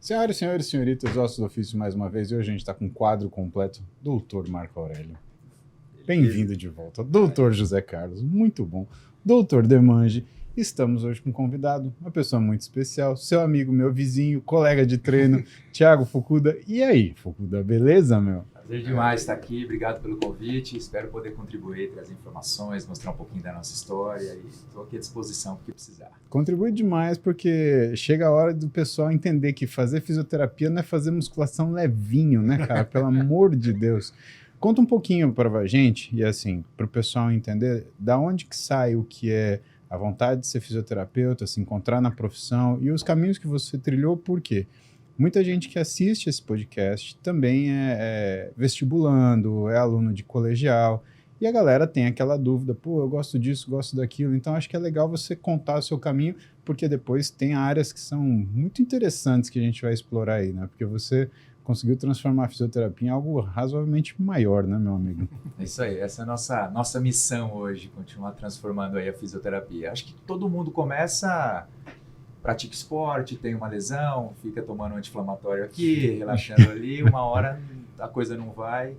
Senhoras e senhores, senhoritas, ossos do ofício mais uma vez. E hoje a gente está com um quadro completo. Doutor Marco Aurélio. Bem-vindo de volta. Doutor José Carlos, muito bom. Doutor Demange. Estamos hoje com um convidado, uma pessoa muito especial, seu amigo, meu vizinho, colega de treino, Thiago Fukuda. E aí, Fukuda, beleza, meu? Prazer demais estar aqui, obrigado pelo convite, espero poder contribuir, trazer informações, mostrar um pouquinho da nossa história e estou aqui à disposição para o que precisar. Contribui demais porque chega a hora do pessoal entender que fazer fisioterapia não é fazer musculação levinho, né, cara? Pelo amor de Deus. Conta um pouquinho para a gente, e assim, para o pessoal entender da onde que sai o que é a vontade de ser fisioterapeuta, se encontrar na profissão e os caminhos que você trilhou, por quê? Muita gente que assiste esse podcast também é vestibulando, é aluno de colegial, e a galera tem aquela dúvida, pô, eu gosto disso, gosto daquilo, então acho que é legal você contar o seu caminho, porque depois tem áreas que são muito interessantes que a gente vai explorar aí, né? Porque você conseguiu transformar a fisioterapia em algo razoavelmente maior, né, meu amigo? É isso aí, essa é a nossa missão hoje, continuar transformando aí a fisioterapia. Acho que todo mundo começa... pratica esporte, tem uma lesão, fica tomando um anti-inflamatório aqui, relaxando ali, uma hora a coisa não vai.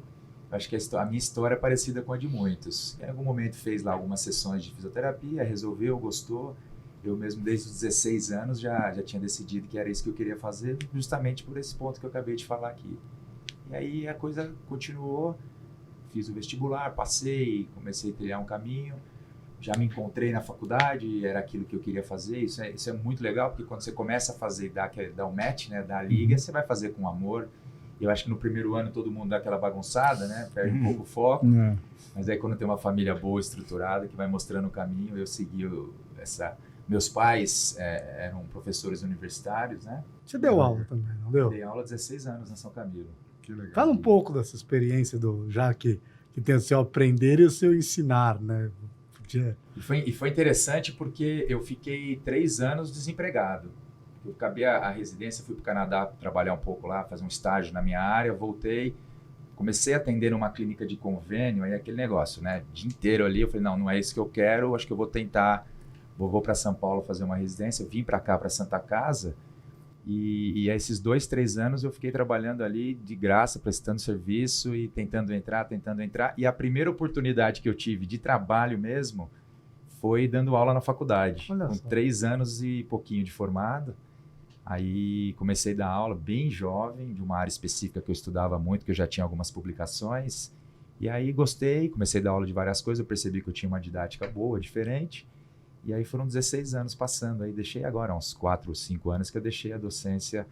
Acho que a minha história é parecida com a de muitos. Em algum momento fez lá algumas sessões de fisioterapia, resolveu, gostou. Eu mesmo desde os 16 anos já tinha decidido que era isso que eu queria fazer, justamente por esse ponto que eu acabei de falar aqui. E aí a coisa continuou, fiz o vestibular, passei, comecei a trilhar um caminho. Já me encontrei na faculdade, era aquilo que eu queria fazer. Isso é muito legal, porque quando você começa a fazer, dá o match, né, dá a liga, você vai fazer com amor. Eu acho que no primeiro ano todo mundo dá aquela bagunçada, né, perde um pouco o foco. Mas aí quando tem uma família boa, estruturada, que vai mostrando o caminho, eu segui meus pais eram professores universitários, né? Você deu aula também, não deu? Dei aula há 16 anos na São Camilo. Que legal. Fala um pouco dessa experiência já que tem o seu aprender e o seu ensinar, né? E foi interessante porque eu fiquei 3 anos desempregado. Eu acabei a residência, fui para o Canadá trabalhar um pouco lá, fazer um estágio na minha área, voltei, comecei a atender numa clínica de convênio, aí aquele negócio, né? O dia inteiro ali, eu falei, não é isso que eu quero, acho que eu vou tentar, vou para São Paulo fazer uma residência, vim para cá, para Santa Casa, e esses 2, 3 anos eu fiquei trabalhando ali de graça, prestando serviço e tentando entrar. E a primeira oportunidade que eu tive de trabalho mesmo foi dando aula na faculdade. Olha com só. 3 anos e pouquinho de formado. Aí comecei a dar aula bem jovem, de uma área específica que eu estudava muito, que eu já tinha algumas publicações. E aí gostei, comecei a dar aula de várias coisas, eu percebi que eu tinha uma didática boa, diferente. E aí foram 16 anos passando, aí deixei agora, uns 4 ou 5 anos que eu deixei a docência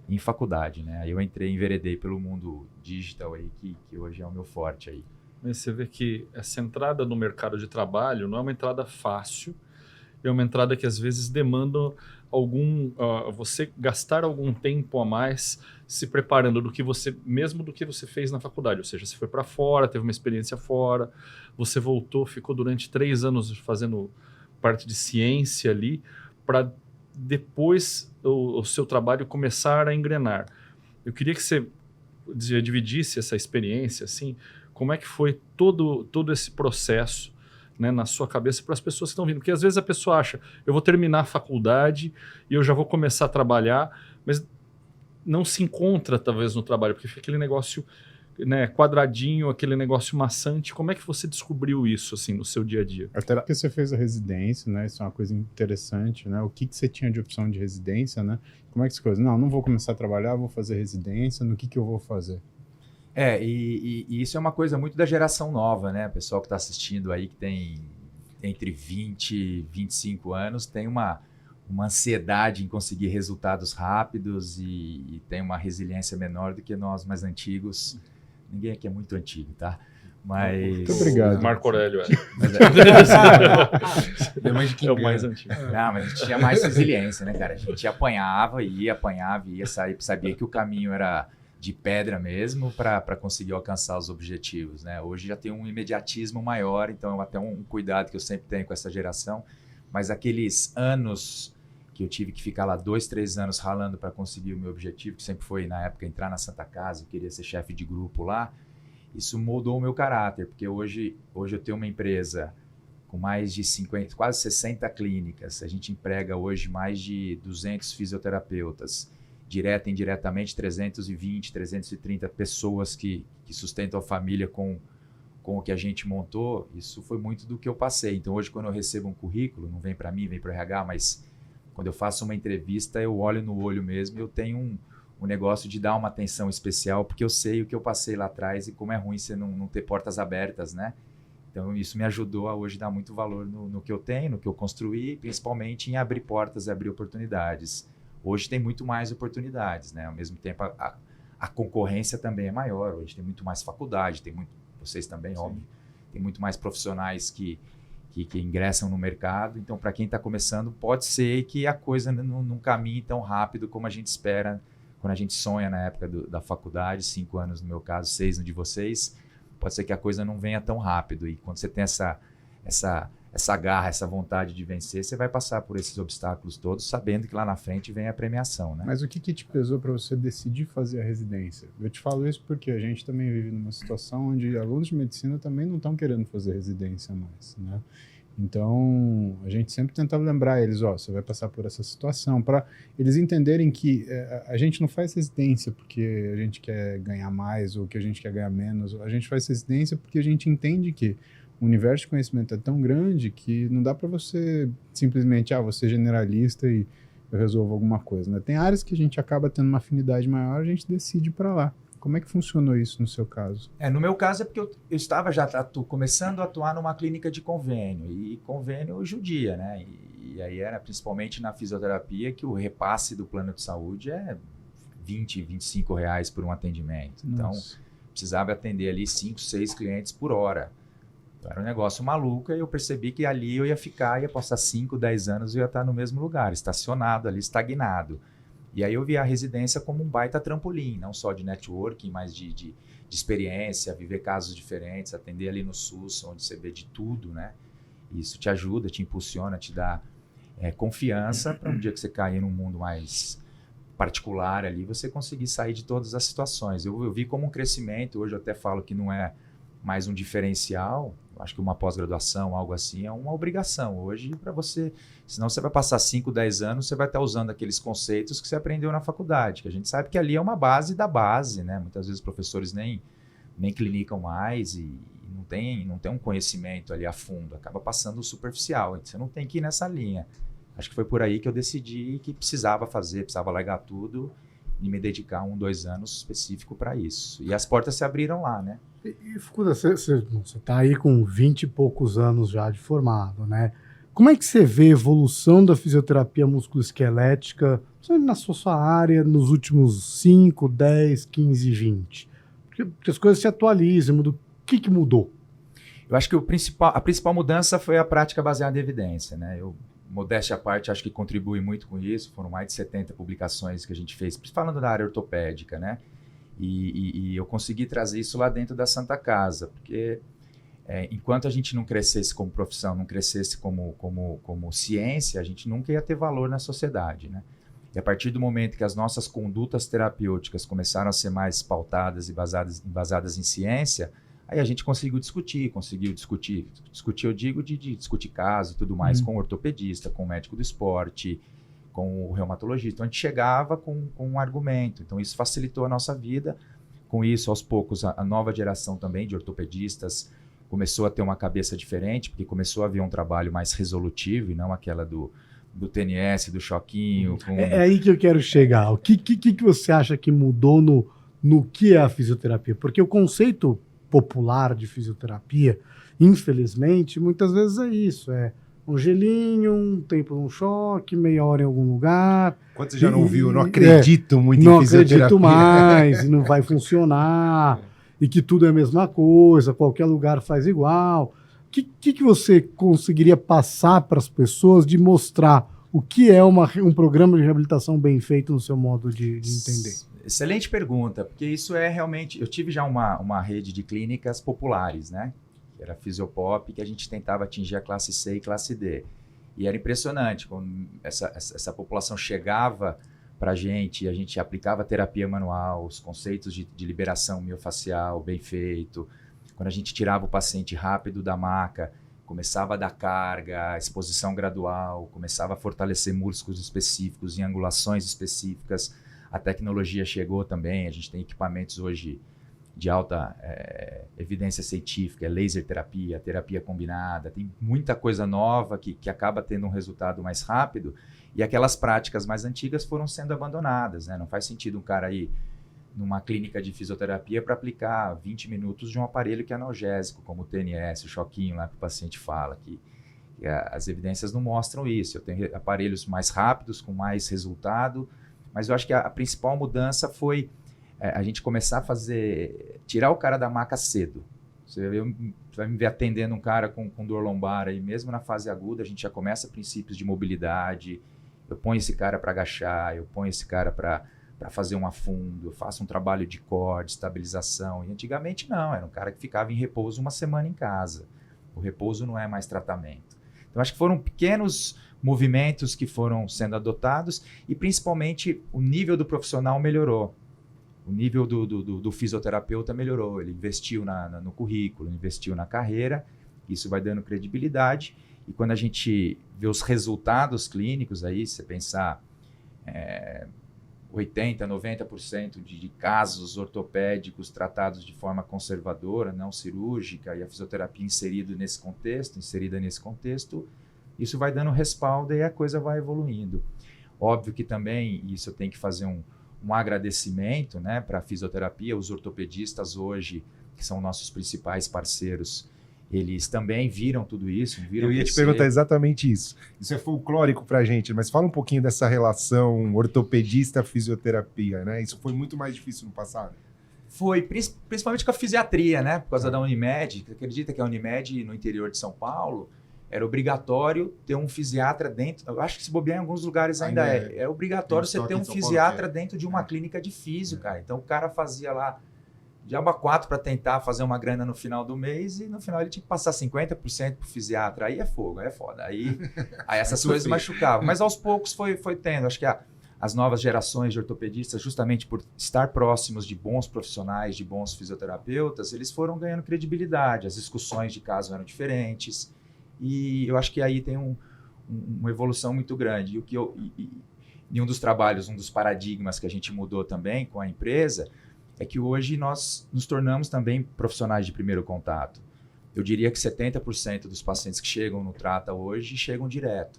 em faculdade, né? Aí eu enveredei pelo mundo digital aí, que hoje é o meu forte aí. Mas você vê que essa entrada no mercado de trabalho não é uma entrada fácil, é uma entrada que às vezes demanda você gastar algum tempo a mais se preparando do que você fez na faculdade, ou seja, você foi para fora, teve uma experiência fora, você voltou, ficou durante 3 anos fazendo parte de ciência ali, para depois o seu trabalho começar a engrenar. Eu queria que você dividisse essa experiência, assim, como é que foi todo esse processo, né, na sua cabeça para as pessoas que estão vindo. Porque às vezes a pessoa acha, eu vou terminar a faculdade e eu já vou começar a trabalhar, mas não se encontra talvez no trabalho, porque fica aquele negócio, né, quadradinho, aquele negócio maçante. Como é que você descobriu isso assim no seu dia a dia? Até porque você fez a residência, né? Isso é uma coisa interessante, né? O que você tinha de opção de residência, né? Como é que as coisas? Não vou começar a trabalhar, vou fazer residência, no que eu vou fazer? E isso é uma coisa muito da geração nova, né? O pessoal que está assistindo aí, que tem entre 20 e 25 anos, tem uma ansiedade em conseguir resultados rápidos e tem uma resiliência menor do que nós mais antigos. Ninguém aqui é muito antigo, tá? Mas... Muito obrigado. Marco Aurélio, é o mais antigo. Não, mas a gente tinha mais resiliência, né, cara? A gente apanhava, ia, sabia que o caminho era de pedra mesmo para conseguir alcançar os objetivos, né? Hoje já tem um imediatismo maior, então até um cuidado que eu sempre tenho com essa geração, mas aqueles anos que eu tive que ficar lá 2, 3 anos ralando para conseguir o meu objetivo, que sempre foi, na época, entrar na Santa Casa, eu queria ser chefe de grupo lá, isso moldou o meu caráter, porque hoje eu tenho uma empresa com mais de 50, quase 60 clínicas, a gente emprega hoje mais de 200 fisioterapeutas, direta e indiretamente, 320, 330 pessoas que sustentam a família com o que a gente montou, isso foi muito do que eu passei. Então hoje quando eu recebo um currículo, não vem para mim, vem para o RH, mas quando eu faço uma entrevista, eu olho no olho mesmo, eu tenho um negócio de dar uma atenção especial, porque eu sei o que eu passei lá atrás e como é ruim você não ter portas abertas, né? Então isso me ajudou a hoje dar muito valor no que eu tenho, no que eu construí, principalmente em abrir portas e abrir oportunidades. Hoje tem muito mais oportunidades, né? Ao mesmo tempo a concorrência também é maior, hoje tem muito mais faculdade, vocês também, óbvio, tem muito mais profissionais que ingressam no mercado. Então, para quem está começando, pode ser que a coisa não caminhe tão rápido como a gente espera quando a gente sonha na época da faculdade, 5 anos no meu caso, 6 no de vocês, pode ser que a coisa não venha tão rápido. E quando você tem essa garra, essa vontade de vencer, você vai passar por esses obstáculos todos, sabendo que lá na frente vem a premiação, né? Mas o que te pesou para você decidir fazer a residência? Eu te falo isso porque a gente também vive numa situação onde alunos de medicina também não estão querendo fazer residência mais, né? Então, a gente sempre tenta lembrar eles, você vai passar por essa situação, para eles entenderem que a gente não faz residência porque a gente quer ganhar mais ou que a gente quer ganhar menos, a gente faz residência porque a gente entende que o universo de conhecimento é tão grande que não dá para você simplesmente, você é generalista e eu resolvo alguma coisa, né? Tem áreas que a gente acaba tendo uma afinidade maior, a gente decide para lá. Como é que funcionou isso no seu caso? No meu caso é porque eu estava já começando a atuar numa clínica de convênio, e convênio judia, né? E aí era principalmente na fisioterapia que o repasse do plano de saúde é 20, 25 reais por um atendimento. Então, precisava atender ali 5, 6 clientes por hora. Então, era um negócio maluco, e eu percebi que ali eu ia passar 5, 10 anos e eu ia estar no mesmo lugar, estacionado ali, estagnado. E aí eu vi a residência como um baita trampolim, não só de networking, mas de experiência, viver casos diferentes, atender ali no SUS, onde você vê de tudo, né? Isso te ajuda, te impulsiona, te dá confiança para um dia que você cair num mundo mais particular ali, você conseguir sair de todas as situações. Eu vi como um crescimento, hoje eu até falo que não é mais um diferencial, acho que uma pós-graduação, algo assim, é uma obrigação hoje para você, senão você vai passar 5, 10 anos, você vai estar usando aqueles conceitos que você aprendeu na faculdade, que a gente sabe que ali é uma base da base, né? Muitas vezes os professores nem clinicam mais e não tem um conhecimento ali a fundo, acaba passando o superficial, você não tem que ir nessa linha. Acho que foi por aí que eu decidi que precisava largar tudo e me dedicar 1, 2 anos específico para isso. E as portas se abriram lá, né? E Fukuda, você está aí com 20 e poucos anos já de formado, né? Como é que você vê a evolução da fisioterapia musculoesquelética na sua área nos últimos 5, 10, 15, 20? Porque as coisas se atualizam, o que mudou? Eu acho que a principal mudança foi a prática baseada em evidência, né? Modéstia à parte, acho que contribui muito com isso. Foram mais de 70 publicações que a gente fez, falando da área ortopédica, né? E eu consegui trazer isso lá dentro da Santa Casa, porque enquanto a gente não crescesse como profissão, não crescesse como ciência, a gente nunca ia ter valor na sociedade, né? E a partir do momento que as nossas condutas terapêuticas começaram a ser mais pautadas e embasadas em ciência, aí a gente conseguiu discutir, eu digo de discutir caso e tudo mais com o ortopedista, com o médico do esporte, com o reumatologista. Então a gente chegava com um argumento, então isso facilitou a nossa vida. Com isso, aos poucos, a nova geração também de ortopedistas começou a ter uma cabeça diferente, porque começou a haver um trabalho mais resolutivo e não aquela do TNS, do choquinho. É aí que eu quero chegar. O que você acha que mudou no que é a fisioterapia? Porque o conceito popular de fisioterapia, infelizmente, muitas vezes é isso, um gelinho, um tempo num choque, meia hora em algum lugar. Quando você já não viu, não acredito muito em fisioterapia. Não acredito mais, e não vai funcionar, e que tudo é a mesma coisa, qualquer lugar faz igual. O que você conseguiria passar para as pessoas de mostrar o que é um programa de reabilitação bem feito no seu modo de entender? Excelente pergunta, porque isso é realmente... Eu tive já uma rede de clínicas populares, né? Que era a Fisiopop, que a gente tentava atingir a classe C e classe D. E era impressionante, quando essa população chegava para a gente aplicava terapia manual, os conceitos de liberação miofacial bem feito. Quando a gente tirava o paciente rápido da maca, começava a dar carga, exposição gradual, começava a fortalecer músculos específicos em angulações específicas. A tecnologia chegou também, a gente tem equipamentos hoje de alta evidência científica, laser terapia, terapia combinada, tem muita coisa nova que acaba tendo um resultado mais rápido, e aquelas práticas mais antigas foram sendo abandonadas, né? Não faz sentido um cara ir numa clínica de fisioterapia para aplicar 20 minutos de um aparelho que é analgésico, como o TNS, o choquinho lá que o paciente fala, que as evidências não mostram isso. Eu tenho aparelhos mais rápidos, com mais resultado, mas eu acho que a principal mudança foi a gente começar a tirar o cara da maca cedo. Você vai me ver atendendo um cara com dor lombar aí, mesmo na fase aguda, a gente já começa princípios de mobilidade, eu ponho esse cara para agachar, eu ponho esse cara para fazer um afundo, eu faço um trabalho de core, de estabilização. E antigamente não, era um cara que ficava em repouso uma semana em casa. O repouso não é mais tratamento. Então acho que foram pequenos movimentos que foram sendo adotados e principalmente o nível do profissional melhorou. O nível do fisioterapeuta melhorou. Ele investiu no currículo, investiu na carreira, isso vai dando credibilidade. E quando a gente vê os resultados clínicos aí, se você pensar 80%, 90% de casos ortopédicos tratados de forma conservadora, não cirúrgica, e a fisioterapia inserida nesse contexto, isso vai dando respaldo e a coisa vai evoluindo. Óbvio que também, isso eu tenho que fazer um agradecimento, né, para a fisioterapia, os ortopedistas hoje, que são nossos principais parceiros, eles também viram tudo isso. Eu ia te perguntar exatamente isso. Isso é folclórico para a gente, mas fala um pouquinho dessa relação ortopedista-fisioterapia, né? Isso foi muito mais difícil no passado? Foi, principalmente com a fisiatria, né? Por causa da Unimed. Você acredita que a Unimed, no interior de São Paulo, era obrigatório ter um fisiatra dentro. Eu acho que se bobear em alguns lugares ainda é. É obrigatório você ter um fisiatra dentro de uma clínica de físio, cara. Então o cara fazia lá diabo 4 para tentar fazer uma grana no final do mês e no final ele tinha que passar 50% pro fisiatra. Aí é fogo, aí é foda. Aí essas coisas machucavam. Mas aos poucos foi tendo. Acho que as novas gerações de ortopedistas, justamente por estar próximos de bons profissionais, de bons fisioterapeutas, eles foram ganhando credibilidade. As discussões de caso eram diferentes. E eu acho que aí tem uma evolução muito grande. E um dos trabalhos, um dos paradigmas que a gente mudou também com a empresa é que hoje nós nos tornamos também profissionais de primeiro contato. Eu diria que 70% dos pacientes que chegam no Trata hoje chegam direto.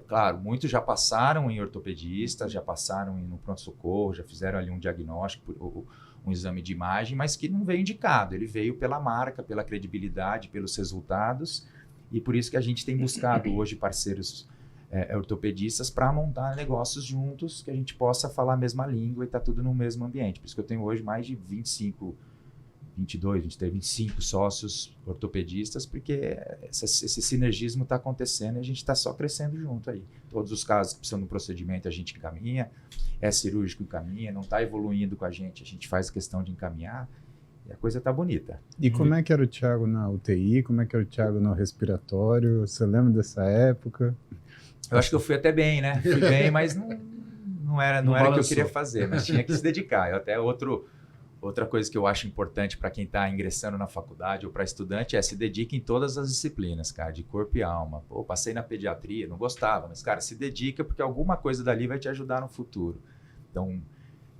Claro, muitos já passaram em ortopedista, já passaram no pronto-socorro, já fizeram ali um diagnóstico, um exame de imagem, mas que não veio indicado. Ele veio pela marca, pela credibilidade, pelos resultados. E por isso que a gente tem buscado hoje parceiros ortopedistas para montar negócios juntos, que a gente possa falar a mesma língua e estar tudo no mesmo ambiente. Por isso que eu tenho hoje mais de 25 sócios ortopedistas, porque esse sinergismo está acontecendo e a gente está só crescendo junto aí. Todos os casos que precisam de um procedimento a gente encaminha, é cirúrgico encaminha, não está evoluindo com a gente faz questão de encaminhar. E a coisa tá bonita. E como é que era o Thiago na UTI? Como é que era o Thiago no respiratório? Você lembra dessa época? Eu acho que eu fui até bem, né? Fui bem, mas não era o que eu queria fazer, mas tinha que se dedicar. Outra coisa que eu acho importante para quem está ingressando na faculdade ou para estudante é se dedique em todas as disciplinas, cara, de corpo e alma. Pô, passei na pediatria, não gostava, mas, cara, se dedica porque alguma coisa dali vai te ajudar no futuro. Então,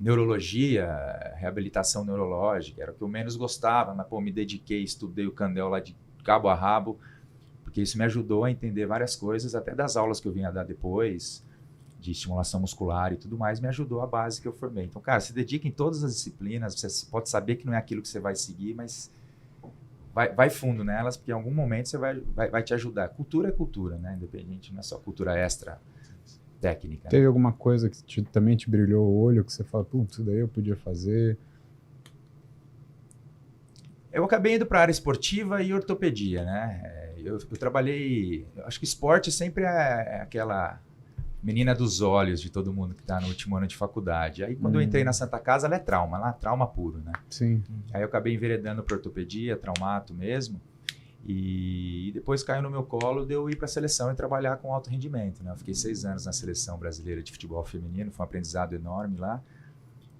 neurologia, reabilitação neurológica, era o que eu menos gostava, mas me dediquei, estudei o Candel lá de cabo a rabo, porque isso me ajudou a entender várias coisas, até das aulas que eu vinha dar depois, de estimulação muscular e tudo mais, me ajudou a base que eu formei. Então, cara, se dedica em todas as disciplinas, você pode saber que não é aquilo que você vai seguir, mas vai fundo nelas, porque em algum momento você vai te ajudar. Cultura é cultura, né? Independente, não é só cultura extra técnica. Teve alguma coisa que também te brilhou o olho, que você fala, putz, isso daí eu podia fazer? Eu acabei indo para a área esportiva e ortopedia, né? Eu trabalhei... Acho que esporte sempre é aquela menina dos olhos de todo mundo que está no último ano de faculdade. Aí, quando eu entrei na Santa Casa, ela é trauma puro, né? Sim. Aí eu acabei enveredando para ortopedia, traumato mesmo. E depois caiu no meu colo de eu ir para a seleção e trabalhar com alto rendimento, né? Eu fiquei 6 anos na seleção brasileira de futebol feminino, foi um aprendizado enorme lá.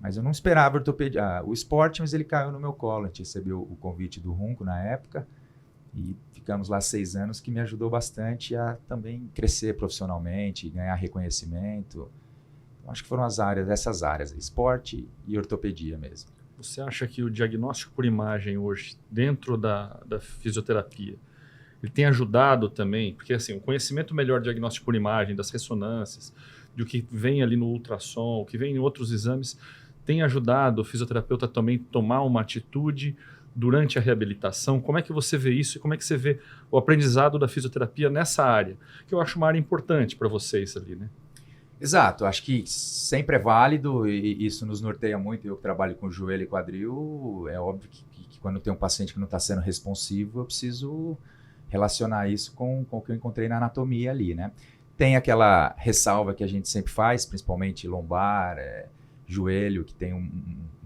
Mas eu não esperava ortopedia, o esporte, mas ele caiu no meu colo. A gente recebeu o convite do Runco na época e ficamos lá 6 anos, que me ajudou bastante a também crescer profissionalmente, ganhar reconhecimento. Acho que foram essas áreas, esporte e ortopedia mesmo. Você acha que o diagnóstico por imagem hoje, dentro da fisioterapia, ele tem ajudado também? Porque assim, o conhecimento melhor de diagnóstico por imagem, das ressonâncias, do que vem ali no ultrassom, o que vem em outros exames, tem ajudado o fisioterapeuta também a tomar uma atitude durante a reabilitação? Como é que você vê isso e como é que você vê o aprendizado da fisioterapia nessa área? Que eu acho uma área importante para vocês ali, né? Exato, acho que sempre é válido e isso nos norteia muito. Eu que trabalho com joelho e quadril, é óbvio que quando tem um paciente que não está sendo responsivo, eu preciso relacionar isso com o que eu encontrei na anatomia ali, né? Tem aquela ressalva que a gente sempre faz, principalmente lombar, joelho, que tem um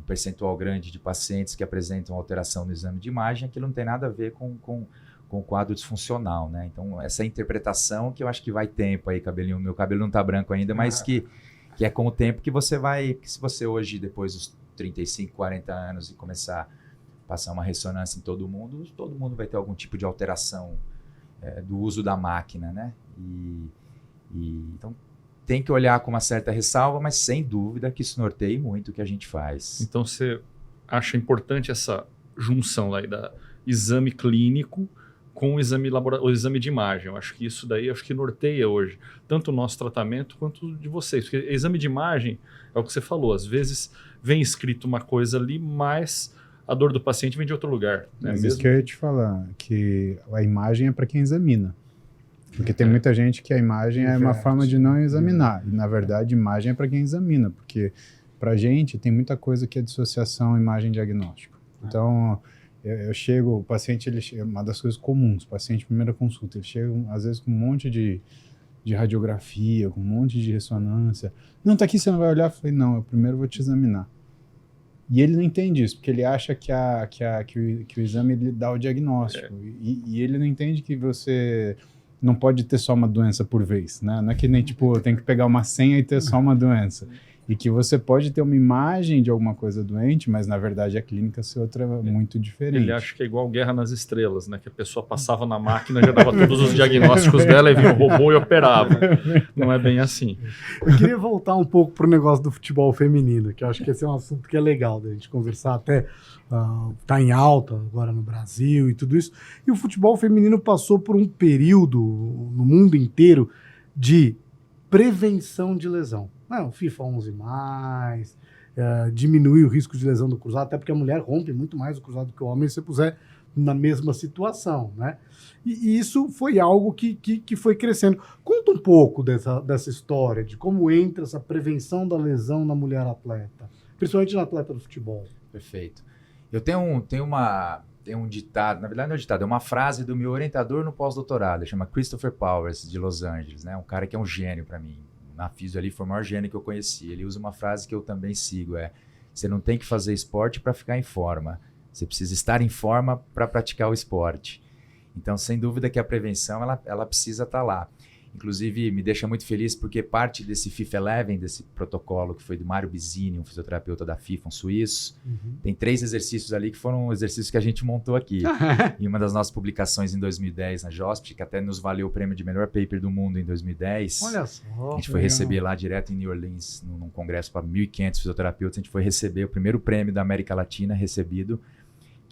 percentual grande de pacientes que apresentam alteração no exame de imagem, aquilo não tem nada a ver com o quadro disfuncional, né? Então, essa interpretação que eu acho que vai tempo aí, cabelinho, meu cabelo não tá branco ainda, mas que é com o tempo que você vai, que se você hoje, depois dos 35, 40 anos e começar a passar uma ressonância em todo mundo vai ter algum tipo de alteração do uso da máquina, né? Então, tem que olhar com uma certa ressalva, mas sem dúvida que isso norteia muito o que a gente faz. Então, você acha importante essa junção aí da exame clínico com o exame de imagem? Eu acho que isso daí norteia hoje tanto o nosso tratamento quanto de vocês. Porque exame de imagem é o que você falou, às vezes vem escrito uma coisa ali, mas a dor do paciente vem de outro lugar. Né? Mas isso que eu ia te falar, que a imagem é para quem examina. Porque tem muita gente que a imagem é uma forma de não examinar. E, na verdade, imagem é para quem examina. Porque, para a gente, tem muita coisa que é dissociação imagem-diagnóstico. Então, eu chego, o paciente, ele chega, uma das coisas comuns, o paciente, primeira consulta, ele chega, às vezes, com um monte de radiografia, com um monte de ressonância. Não, tá aqui, você não vai olhar? Eu falei, não, eu primeiro vou te examinar. E ele não entende isso, porque ele acha que o exame ele dá o diagnóstico. E ele não entende que você não pode ter só uma doença por vez, né? Não é que nem, tipo, tem que pegar uma senha e ter só uma doença. E que você pode ter uma imagem de alguma coisa doente, mas, na verdade, a clínica ser outra muito diferente. Ele acha que é igual Guerra nas Estrelas, né? Que a pessoa passava na máquina, já dava todos os diagnósticos dela e vinha o robô e operava. Não é bem assim. Eu queria voltar um pouco pro negócio do futebol feminino, que eu acho que esse é um assunto que é legal da gente conversar, até tá em alta agora no Brasil e tudo isso. E o futebol feminino passou por um período no mundo inteiro de prevenção de lesão. Não, FIFA 11+, diminuir o risco de lesão do cruzado, até porque a mulher rompe muito mais o cruzado que o homem se você puser na mesma situação, né? E isso foi algo que foi crescendo. Conta um pouco dessa história, de como entra essa prevenção da lesão na mulher atleta, principalmente na atleta do futebol. Perfeito. Eu tenho um ditado, na verdade não é um ditado, é uma frase do meu orientador no pós-doutorado, chama Christopher Powers, de Los Angeles, né? Um cara que é um gênio para mim. Na Físio ali foi o maior gênio que eu conheci. Ele usa uma frase que eu também sigo, você não tem que fazer esporte para ficar em forma, você precisa estar em forma para praticar o esporte. Então, sem dúvida que a prevenção, ela precisa estar lá. Inclusive, me deixa muito feliz porque parte desse FIFA 11, desse protocolo que foi do Mário Bizzini, um fisioterapeuta da FIFA, um suíço, tem 3 exercícios ali que foram exercícios que a gente montou aqui. Em uma das nossas publicações em 2010 na JOSP, que até nos valeu o prêmio de melhor paper do mundo em 2010. Olha só. A gente foi receber lá direto em New Orleans, num congresso para 1.500 fisioterapeutas, a gente foi receber o primeiro prêmio da América Latina recebido,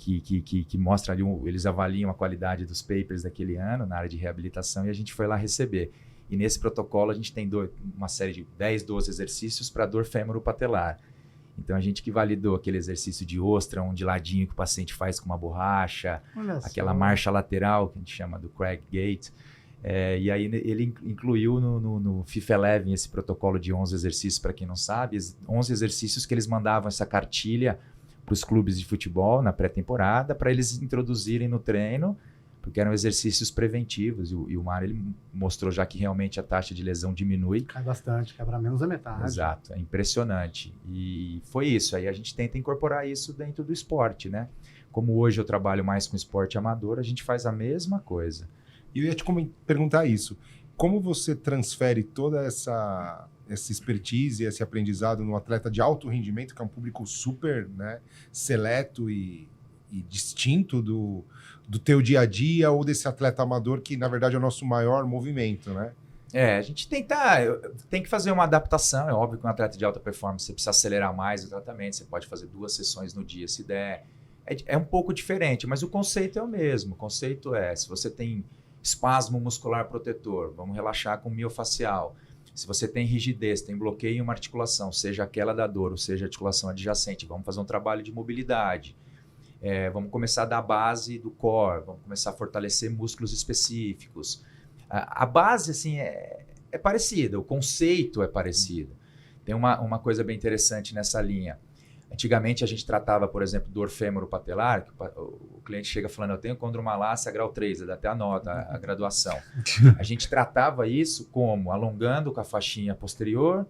que mostra ali, eles avaliam a qualidade dos papers daquele ano na área de reabilitação e a gente foi lá receber. E nesse protocolo a gente tem uma série de 10, 12 exercícios para dor fêmuro-patelar. Então a gente que validou aquele exercício de ostra, de ladinho que o paciente faz com uma borracha, aquela marcha lateral que a gente chama do Craig Gate. E aí ele incluiu no FIFA 11 esse protocolo de 11 exercícios, para quem não sabe, 11 exercícios que eles mandavam essa cartilha para os clubes de futebol na pré-temporada, para eles introduzirem no treino, porque eram exercícios preventivos. E o Mário ele mostrou já que realmente a taxa de lesão diminui. Cai bastante, quebra menos da metade. Exato, é impressionante. E foi isso. Aí a gente tenta incorporar isso dentro do esporte, né? Como hoje eu trabalho mais com esporte amador, a gente faz a mesma coisa. E eu ia te perguntar isso. Como você transfere toda essa expertise, esse aprendizado no atleta de alto rendimento, que é um público super, né, seleto e distinto do teu dia a dia ou desse atleta amador que, na verdade, é o nosso maior movimento, né? A gente tem que fazer uma adaptação. É óbvio que um atleta de alta performance você precisa acelerar mais o tratamento, você pode fazer 2 sessões no dia se der. É um pouco diferente, mas o conceito é o mesmo. O conceito é, se você tem espasmo muscular protetor, vamos relaxar com miofacial. Se você tem rigidez, tem bloqueio em uma articulação, seja aquela da dor ou seja a articulação adjacente, vamos fazer um trabalho de mobilidade. Vamos começar da base do core, vamos começar a fortalecer músculos específicos. A base assim, é parecida, o conceito é parecido. Tem uma coisa bem interessante nessa linha. Antigamente a gente tratava, por exemplo, dor fêmuro-patelar, que o cliente chega falando, eu tenho condromalácia grau 3, dá até a nota, a graduação. A gente tratava isso como? Alongando com a faixinha posterior,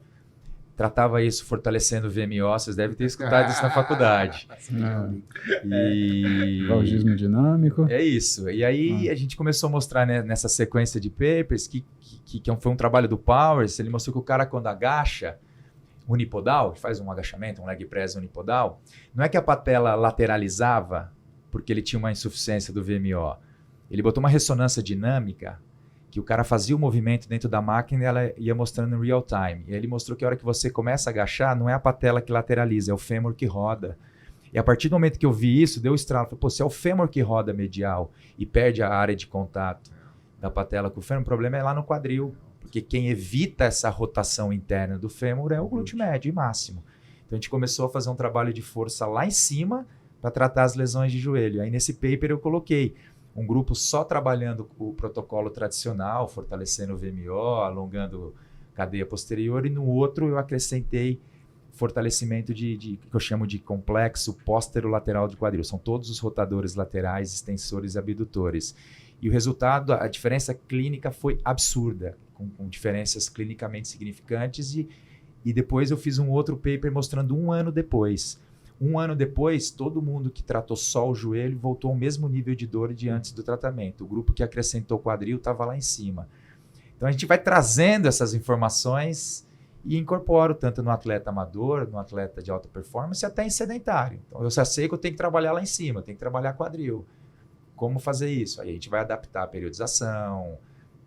tratava isso fortalecendo o VMO, vocês devem ter escutado isso na faculdade. Valgismo dinâmico. É isso. E aí a gente começou a mostrar, né, nessa sequência de papers, que foi um trabalho do Powers, ele mostrou que o cara quando agacha, unipodal, faz um agachamento, um leg press unipodal, não é que a patela lateralizava porque ele tinha uma insuficiência do VMO. Ele botou uma ressonância dinâmica que o cara fazia o movimento dentro da máquina e ela ia mostrando em real time. E aí ele mostrou que a hora que você começa a agachar, não é a patela que lateraliza, é o fêmur que roda. E a partir do momento que eu vi isso, deu estralo. Falei, pô, se é o fêmur que roda medial e perde a área de contato da patela com o fêmur, o problema é lá no quadril. Porque quem evita essa rotação interna do fêmur é o glúteo médio e máximo. Então a gente começou a fazer um trabalho de força lá em cima para tratar as lesões de joelho. Aí nesse paper eu coloquei um grupo só trabalhando o protocolo tradicional, fortalecendo o VMO, alongando cadeia posterior, e no outro eu acrescentei fortalecimento que eu chamo de complexo póstero-lateral de quadril. São todos os rotadores laterais, extensores e abdutores. E o resultado, a diferença clínica foi absurda, com diferenças clinicamente significantes. E depois eu fiz um outro paper mostrando 1 ano depois. 1 ano depois, todo mundo que tratou só o joelho voltou ao mesmo nível de dor de antes do tratamento. O grupo que acrescentou o quadril estava lá em cima. Então a gente vai trazendo essas informações e incorporo tanto no atleta amador, no atleta de alta performance, até em sedentário. Então eu já sei que eu tenho que trabalhar lá em cima, eu tenho que trabalhar quadril. Como fazer isso? Aí a gente vai adaptar a periodização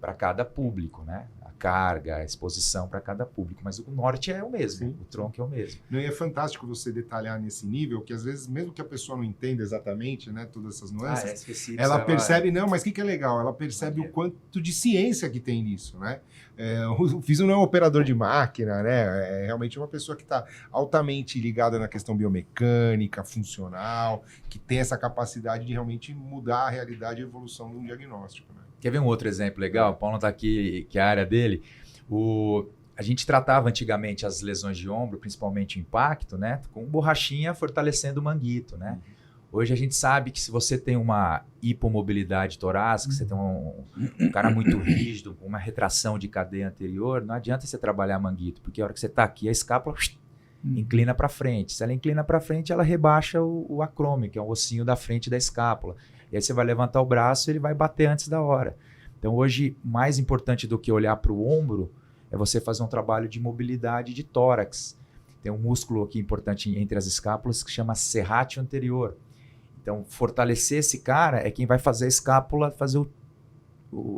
para cada público, né? A carga, a exposição para cada público. Mas o norte é o mesmo, o tronco é o mesmo. Não, e é fantástico você detalhar nesse nível, que às vezes, mesmo que a pessoa não entenda exatamente, né, todas essas nuances, ela percebe, não, mas o que é legal? Ela percebe o quanto de ciência que tem nisso, né? O físio não é um operador de máquina, né? É realmente uma pessoa que está altamente ligada na questão biomecânica, funcional, que tem essa capacidade de realmente mudar a realidade e a evolução de um diagnóstico, né? Quer ver um outro exemplo legal? O Paulo está aqui, que é a área dele. A gente tratava antigamente as lesões de ombro, principalmente o impacto, né? Com borrachinha fortalecendo o manguito, né? Hoje a gente sabe que se você tem uma hipomobilidade torácica, você tem um cara muito rígido, com uma retração de cadeia anterior, não adianta você trabalhar manguito, porque a hora que você está aqui, a escápula inclina para frente. Se ela inclina para frente, ela rebaixa o acrômio, que é o ossinho da frente da escápula. E aí você vai levantar o braço e ele vai bater antes da hora. Então hoje, mais importante do que olhar para o ombro, é você fazer um trabalho de mobilidade de tórax. Tem um músculo aqui importante entre as escápulas que chama serrátil anterior. Então, fortalecer esse cara é quem vai fazer a escápula fazer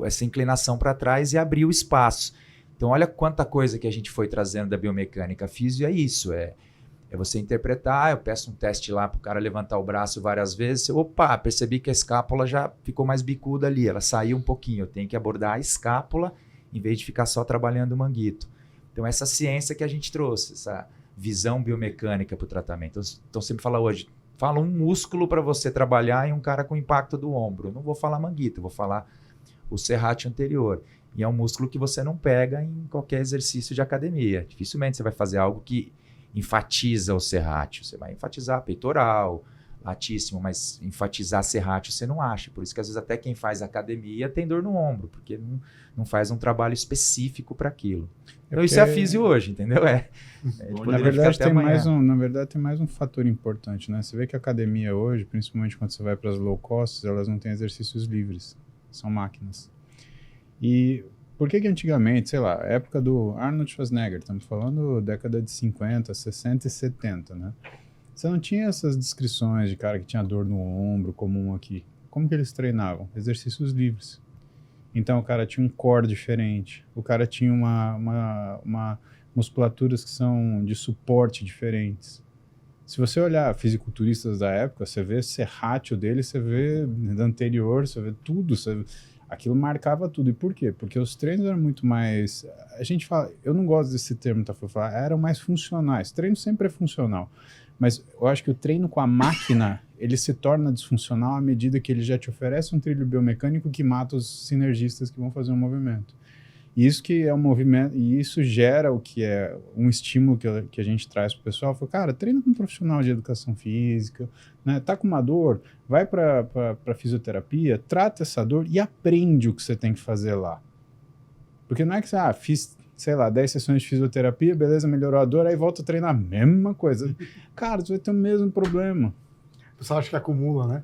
essa inclinação para trás e abrir o espaço. Então, olha quanta coisa que a gente foi trazendo da biomecânica. Físio é isso, é você interpretar. Eu peço um teste lá para o cara levantar o braço várias vezes. Opa, percebi que a escápula já ficou mais bicuda ali, ela saiu um pouquinho. Eu tenho que abordar a escápula em vez de ficar só trabalhando o manguito. Então, essa ciência que a gente trouxe, essa visão biomecânica para o tratamento. Então, sempre fala hoje, fala um músculo para você trabalhar em um cara com impacto do ombro. Eu não vou falar manguito, eu vou falar o serrátil anterior. E é um músculo que você não pega em qualquer exercício de academia. Dificilmente você vai fazer algo que enfatiza o serrátil. Você vai enfatizar peitoral, latíssimo, mas enfatizar serrátil você não acha. Por isso que às vezes até quem faz academia tem dor no ombro, porque não faz um trabalho específico para aquilo. Então isso é a físio hoje, entendeu? Na verdade, tem mais um fator importante, né? Você vê que a academia hoje, principalmente quando você vai para as low cost, elas não têm exercícios livres, são máquinas. E por que antigamente, sei lá, época do Arnold Schwarzenegger, estamos falando década de 50, 60 e 70, né? Você não tinha essas descrições de cara que tinha dor no ombro comum aqui. Como que eles treinavam? Exercícios livres. Então o cara tinha um core diferente, o cara tinha uma musculaturas que são de suporte diferentes. Se você olhar fisiculturistas da época, você vê serrátil dele, você vê da anterior, você vê tudo, aquilo marcava tudo. E por quê? Porque os treinos eram muito mais... A gente fala, eu não gosto desse termo, tá? Falar, eram mais funcionais. Treino sempre é funcional. Mas eu acho que o treino com a máquina, ele se torna disfuncional à medida que ele já te oferece um trilho biomecânico que mata os sinergistas que vão fazer um movimento. E isso que é um movimento, e isso gera o que é um estímulo que a gente traz para o pessoal. Fala, cara, treina com um profissional de educação física, né? Tá com uma dor, vai para fisioterapia, trata essa dor e aprende o que você tem que fazer lá. Porque não é que você, fiz, sei lá, 10 sessões de fisioterapia, beleza, melhorou a dor, aí volta a treinar a mesma coisa. Cara, você vai ter o mesmo problema. O pessoal acha que acumula, né?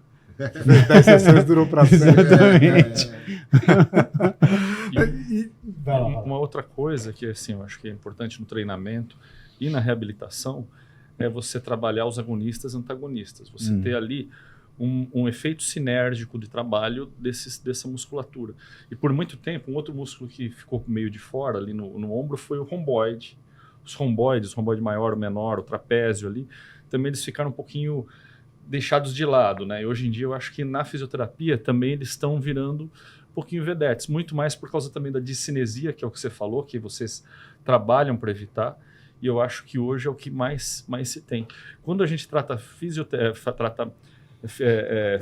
10 sessões durou para sempre. Exatamente. Uma outra coisa que assim, eu acho que é importante no treinamento e na reabilitação é você trabalhar os agonistas e antagonistas. Você ter ali um efeito sinérgico de trabalho dessa musculatura. E por muito tempo, um outro músculo que ficou meio de fora ali no ombro foi o romboide. Os romboides, o romboide maior, o menor, o trapézio ali, também eles ficaram um pouquinho deixados de lado, né? E hoje em dia eu acho que na fisioterapia também eles estão virando um pouquinho vedetes, muito mais por causa também da discinesia, que é o que você falou, que vocês trabalham para evitar, e eu acho que hoje é o que mais se tem. Quando a gente trata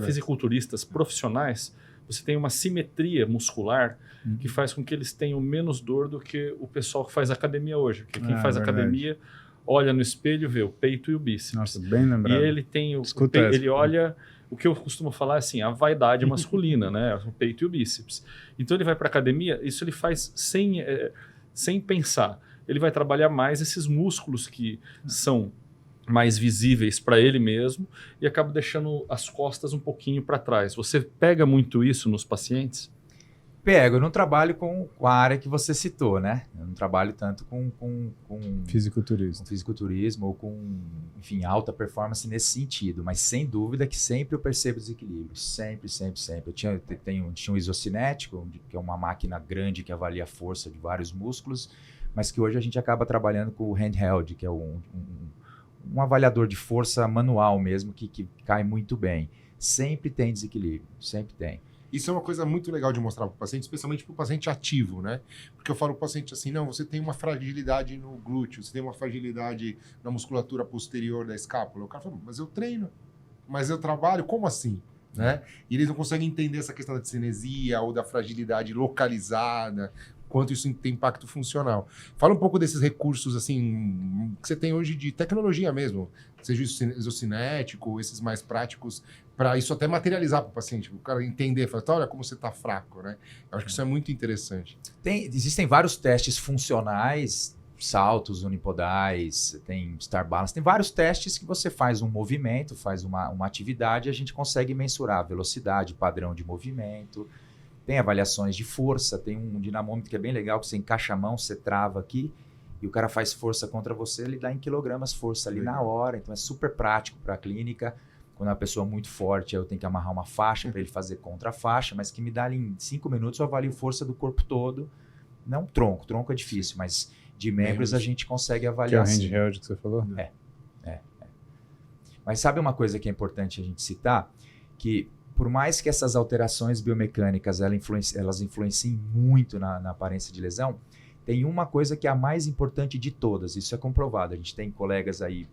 fisiculturistas profissionais, você tem uma simetria muscular que faz com que eles tenham menos dor do que o pessoal que faz academia hoje. Porque quem faz academia olha no espelho, vê o peito e o bíceps. Nossa, bem lembrado. E ele tem ele olha, o que eu costumo falar é assim, a vaidade masculina, né? O peito e o bíceps. Então ele vai para academia, isso ele faz sem pensar. Ele vai trabalhar mais esses músculos que são mais visíveis para ele mesmo e acaba deixando as costas um pouquinho para trás. Você pega muito isso nos pacientes? Pego, eu não trabalho com a área que você citou, né? Eu não trabalho tanto com fisiculturismo ou com, enfim, alta performance nesse sentido, mas sem dúvida que sempre eu percebo desequilíbrio, sempre. Eu tinha um isocinético, que é uma máquina grande que avalia a força de vários músculos, mas que hoje a gente acaba trabalhando com o handheld, que é um avaliador de força manual mesmo, que cai muito bem. Sempre tem desequilíbrio, sempre tem. Isso é uma coisa muito legal de mostrar para o paciente, especialmente para o paciente ativo, né? Porque eu falo para o paciente assim, não, você tem uma fragilidade no glúteo, você tem uma fragilidade na musculatura posterior da escápula. O cara fala, mas eu treino, mas eu trabalho, como assim? Né? E eles não conseguem entender essa questão da cinesia ou da fragilidade localizada, quanto isso tem impacto funcional. Fala um pouco desses recursos assim que você tem hoje de tecnologia mesmo, seja isocinético, esses mais práticos, para isso até materializar para o paciente, o cara entender, falar, olha como você está fraco, né? Eu acho que isso é muito interessante. Existem vários testes funcionais, saltos unipodais, tem Star Balance, tem vários testes que você faz um movimento, faz uma atividade e a gente consegue mensurar a velocidade, padrão de movimento. Tem avaliações de força, tem um dinamômetro que é bem legal, que você encaixa a mão, você trava aqui e o cara faz força contra você, ele dá em quilogramas força ali na hora, então é super prático para a clínica. Quando é uma pessoa muito forte, eu tenho que amarrar uma faixa para ele fazer contra a faixa, mas que me dá ali em 5 minutos, eu avalio força do corpo todo. Não tronco é difícil, mas de membros a gente consegue avaliar. Que é o handheld que você falou? É. Mas sabe uma coisa que é importante a gente citar? Que por mais que essas alterações biomecânicas elas influenciem muito na aparência de lesão, tem uma coisa que é a mais importante de todas, isso é comprovado. A gente tem colegas aí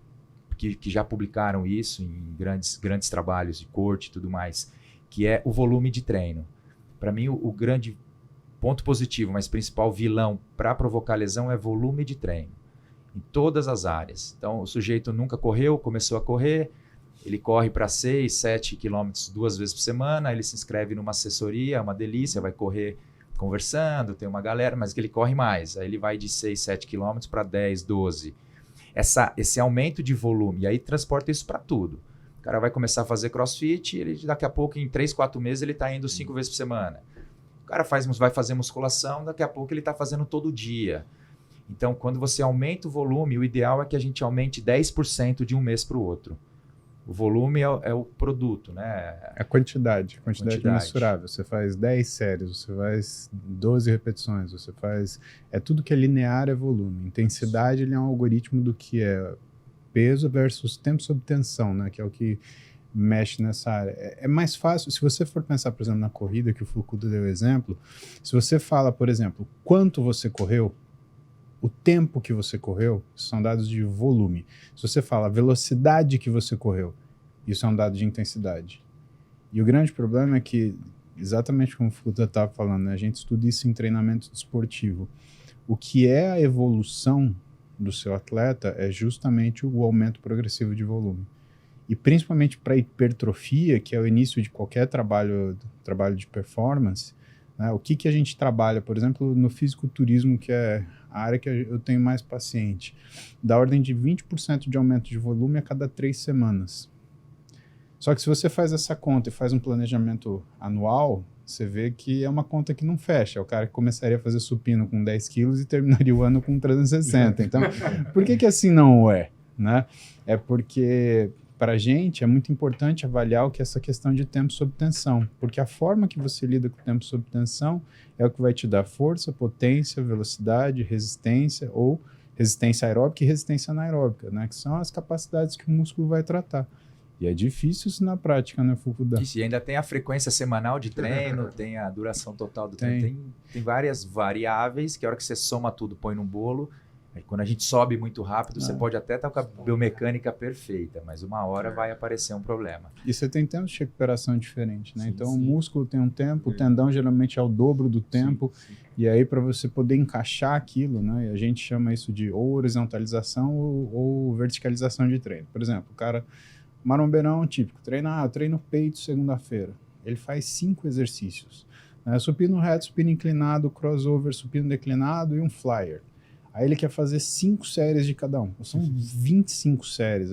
que já publicaram isso em grandes trabalhos de corte e tudo mais, que é o volume de treino. Para mim, o grande ponto positivo, mas principal vilão para provocar lesão é volume de treino, em todas as áreas. Então, o sujeito nunca correu, começou a correr, ele corre para 6, 7 quilômetros 2 vezes por semana, ele se inscreve numa assessoria, é uma delícia, vai correr conversando, tem uma galera, mas que ele corre mais. Aí ele vai de 6, 7 quilômetros para 10, 12. Esse aumento de volume, e aí transporta isso para tudo. O cara vai começar a fazer crossfit, ele daqui a pouco, em 3, 4 meses, ele está indo 5 vezes por semana. O cara vai fazer musculação, daqui a pouco ele está fazendo todo dia. Então, quando você aumenta o volume, o ideal é que a gente aumente 10% de um mês para o outro. O volume é o produto, né? A quantidade Quantidade. mensurável. Você faz 10 séries, você faz 12 repetições, você faz... É tudo que é linear é volume. Intensidade, ele é um algoritmo do que é peso versus tempo sob tensão, né? Que é o que mexe nessa área. É mais fácil, se você for pensar, por exemplo, na corrida, que o Foucault deu exemplo, se você fala, por exemplo, quanto você correu, o tempo que você correu, são dados de volume. Se você fala a velocidade que você correu, isso é um dado de intensidade. E o grande problema é que, exatamente como o Foucault estava falando, né, a gente estuda isso em treinamento desportivo. O que é a evolução do seu atleta é justamente o aumento progressivo de volume. E principalmente para hipertrofia, que é o início de qualquer trabalho de performance, né, o que a gente trabalha, por exemplo, no fisiculturismo, que é a área que eu tenho mais paciente, da ordem de 20% de aumento de volume a cada 3 semanas. Só que se você faz essa conta e faz um planejamento anual, você vê que é uma conta que não fecha. É o cara que começaria a fazer supino com 10 quilos e terminaria o ano com 360. Então, por que assim não é? Né? É porque, para a gente, é muito importante avaliar o que é essa questão de tempo sob tensão. Porque a forma que você lida com o tempo sob tensão é o que vai te dar força, potência, velocidade, resistência, ou resistência aeróbica e resistência anaeróbica, né? Que são as capacidades que o músculo vai tratar. E é difícil isso na prática, né, Foucault? Isso, e ainda tem a frequência semanal de treino, tem a duração total do treino, tem várias variáveis que a hora que você soma tudo, põe num bolo, aí quando a gente sobe muito rápido, você pode até estar com a biomecânica perfeita, mas uma hora vai aparecer um problema. E você tem tempos de recuperação diferentes, né? Sim, então sim. o músculo tem um tempo, o tendão geralmente é o dobro do tempo, e aí para você poder encaixar aquilo, né? E a gente chama isso de ou horizontalização ou verticalização de treino. Por exemplo, o cara... marombeirão típico, eu treino peito segunda-feira. Ele faz 5 exercícios. Né? Supino reto, supino inclinado, crossover, supino declinado e um flyer. Aí ele quer fazer 5 séries de cada um. São 25 séries.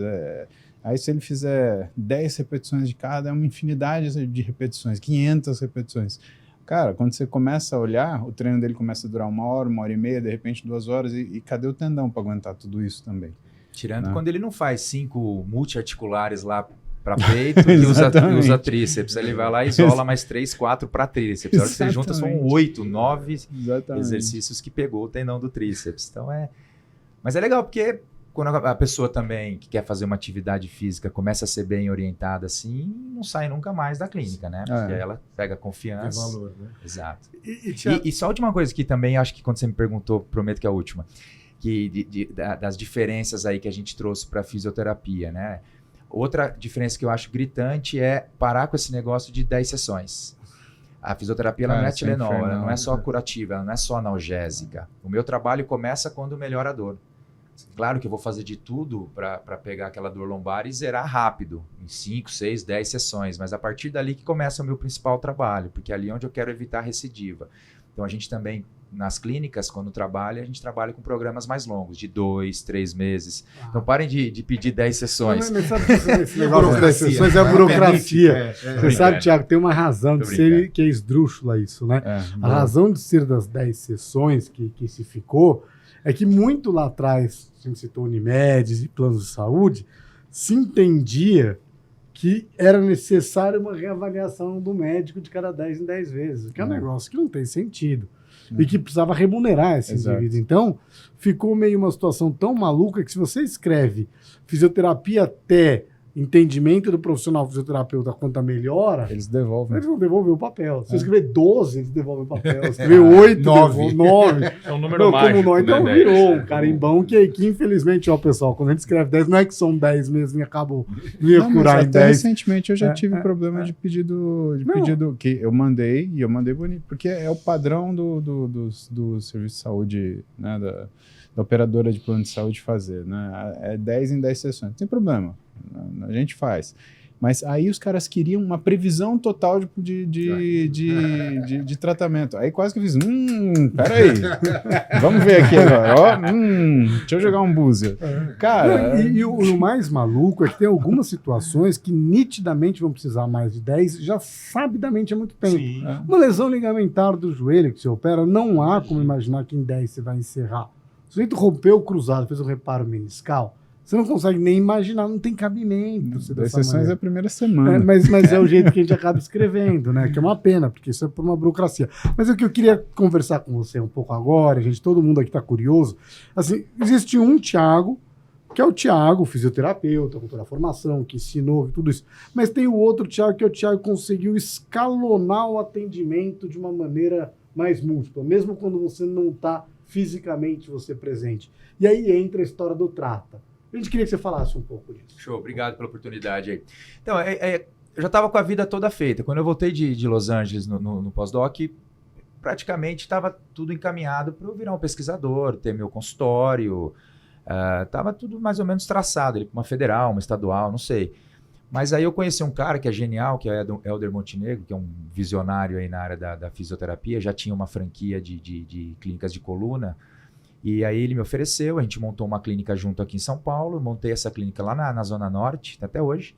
Aí se ele fizer 10 repetições de cada, é uma infinidade de repetições, 500 repetições. Cara, quando você começa a olhar, o treino dele começa a durar 1 hora, 1h30, de repente 2 horas, e cadê o tendão para aguentar tudo isso também? Tirando Não. quando ele não faz 5 multiarticulares lá para peito e usa tríceps. Ele vai lá e isola mais 3, 4 para tríceps. A hora que você junta são 8, 9 exercícios que pegou o tendão do tríceps. Então Mas é legal porque quando a pessoa também que quer fazer uma atividade física começa a ser bem orientada assim, não sai nunca mais da clínica, né? Porque aí ela pega confiança. Tem valor, né? Exato. Thiago, E só a última coisa que também acho que quando você me perguntou, prometo que é a última, que das diferenças aí que a gente trouxe para a fisioterapia, né? Outra diferença que eu acho gritante é parar com esse negócio de 10 sessões. A fisioterapia ela não é Tilenol, ela não é só curativa, ela não é só analgésica. O meu trabalho começa quando melhora a dor. Claro que eu vou fazer de tudo para pegar aquela dor lombar e zerar rápido, em 5, 6, 10 sessões, mas a partir dali que começa o meu principal trabalho, porque é ali onde eu quero evitar a recidiva. Então a gente também, nas clínicas, quando trabalha, a gente trabalha com programas mais longos, de 2, 3 meses. Então parem de pedir 10 sessões. Mas sabe que esse negócio das 10 sessões é a burocracia. Você sabe, Thiago, tem uma razão de ser que é esdrúxula isso, né? A razão de ser das 10 sessões que se ficou é que muito lá atrás, a gente citou Unimed e planos de saúde, se entendia que era necessário uma reavaliação do médico de cada 10 em 10 vezes, que é um negócio que não tem sentido. E que precisava remunerar esse indivíduo. Então, ficou meio uma situação tão maluca que se você escreve fisioterapia até entendimento do profissional fisioterapeuta quanto a melhora, eles devolvem. Eles vão devolver o papel. Se você escrever 12, eles devolvem o papel. Se escrever 8, 9. É um número mágico. Como nós, então né, virou 10, um carimbão que infelizmente, ó, pessoal, quando a gente escreve 10, não é que são 10 mesmo e acabou. Não ia curar em 10. Recentemente eu já tive problema de pedido que eu mandei bonito, porque é o padrão do serviço de saúde, né, da operadora de plano de saúde fazer, né? É 10 em 10 sessões. Não tem problema. A gente faz. Mas aí os caras queriam uma previsão total de tratamento. Aí quase que eu fiz, peraí, vamos ver aqui agora. Ó, deixa eu jogar um búzio. Cara... E o mais maluco é que tem algumas situações que nitidamente vão precisar mais de 10, já sabidamente há muito tempo. Sim. Uma lesão ligamentar do joelho que você opera, não há como imaginar que em 10 você vai encerrar. O sujeito rompeu o cruzado, fez um reparo meniscal, Você não consegue nem imaginar, não tem cabimento. Das sessões é a primeira semana. Mas é o jeito que a gente acaba escrevendo, né? Que é uma pena, porque isso é por uma burocracia. Mas o que eu queria conversar com você um pouco agora, gente, todo mundo aqui está curioso. Assim, existe um Thiago, que é o Thiago, fisioterapeuta, com toda a formação, que ensinou tudo isso. Mas tem o outro Thiago, que é o Thiago que conseguiu escalonar o atendimento de uma maneira mais múltipla, mesmo quando você não está fisicamente você presente. E aí entra a história do Trata. A gente queria que você falasse um pouco disso. Show, obrigado pela oportunidade aí. Então, eu já estava com a vida toda feita. Quando eu voltei de Los Angeles no pós-doc, praticamente estava tudo encaminhado para eu virar um pesquisador, ter meu consultório. Estava tudo mais ou menos traçado, ele, uma federal, uma estadual, não sei. Mas aí eu conheci um cara que é genial, que é o Helder Montenegro, que é um visionário aí na área da fisioterapia, já tinha uma franquia de clínicas de coluna. E aí ele me ofereceu, a gente montou uma clínica junto aqui em São Paulo, montei essa clínica lá na Zona Norte, até hoje.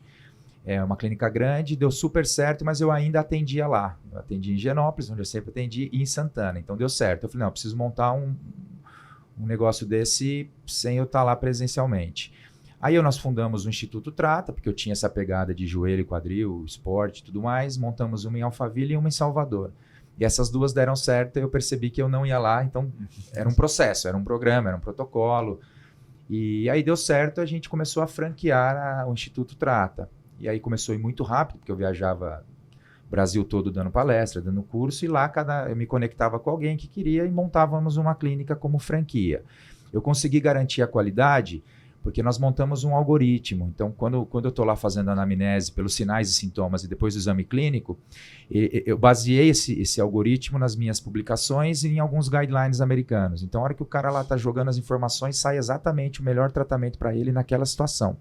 É uma clínica grande, deu super certo, mas eu ainda atendia lá. Eu atendia em Higienópolis, onde eu sempre atendi, e em Santana, então deu certo. Eu falei, não, eu preciso montar um negócio desse sem eu estar lá presencialmente. Aí nós fundamos o Instituto Trata, porque eu tinha essa pegada de joelho, quadril, esporte e tudo mais, montamos uma em Alphaville e uma em Salvador. E essas duas deram certo e eu percebi que eu não ia lá, então era um processo, era um programa, era um protocolo. E aí deu certo, a gente começou a franquear o Instituto Trata. E aí começou a ir muito rápido, porque eu viajava o Brasil todo dando palestra, dando curso, e lá eu me conectava com alguém que queria e montávamos uma clínica como franquia. Eu consegui garantir a qualidade porque nós montamos um algoritmo. Então, quando eu estou lá fazendo a anamnese pelos sinais e sintomas e depois do exame clínico, eu baseei esse algoritmo nas minhas publicações e em alguns guidelines americanos. Então, a hora que o cara lá está jogando as informações, sai exatamente o melhor tratamento para ele naquela situação.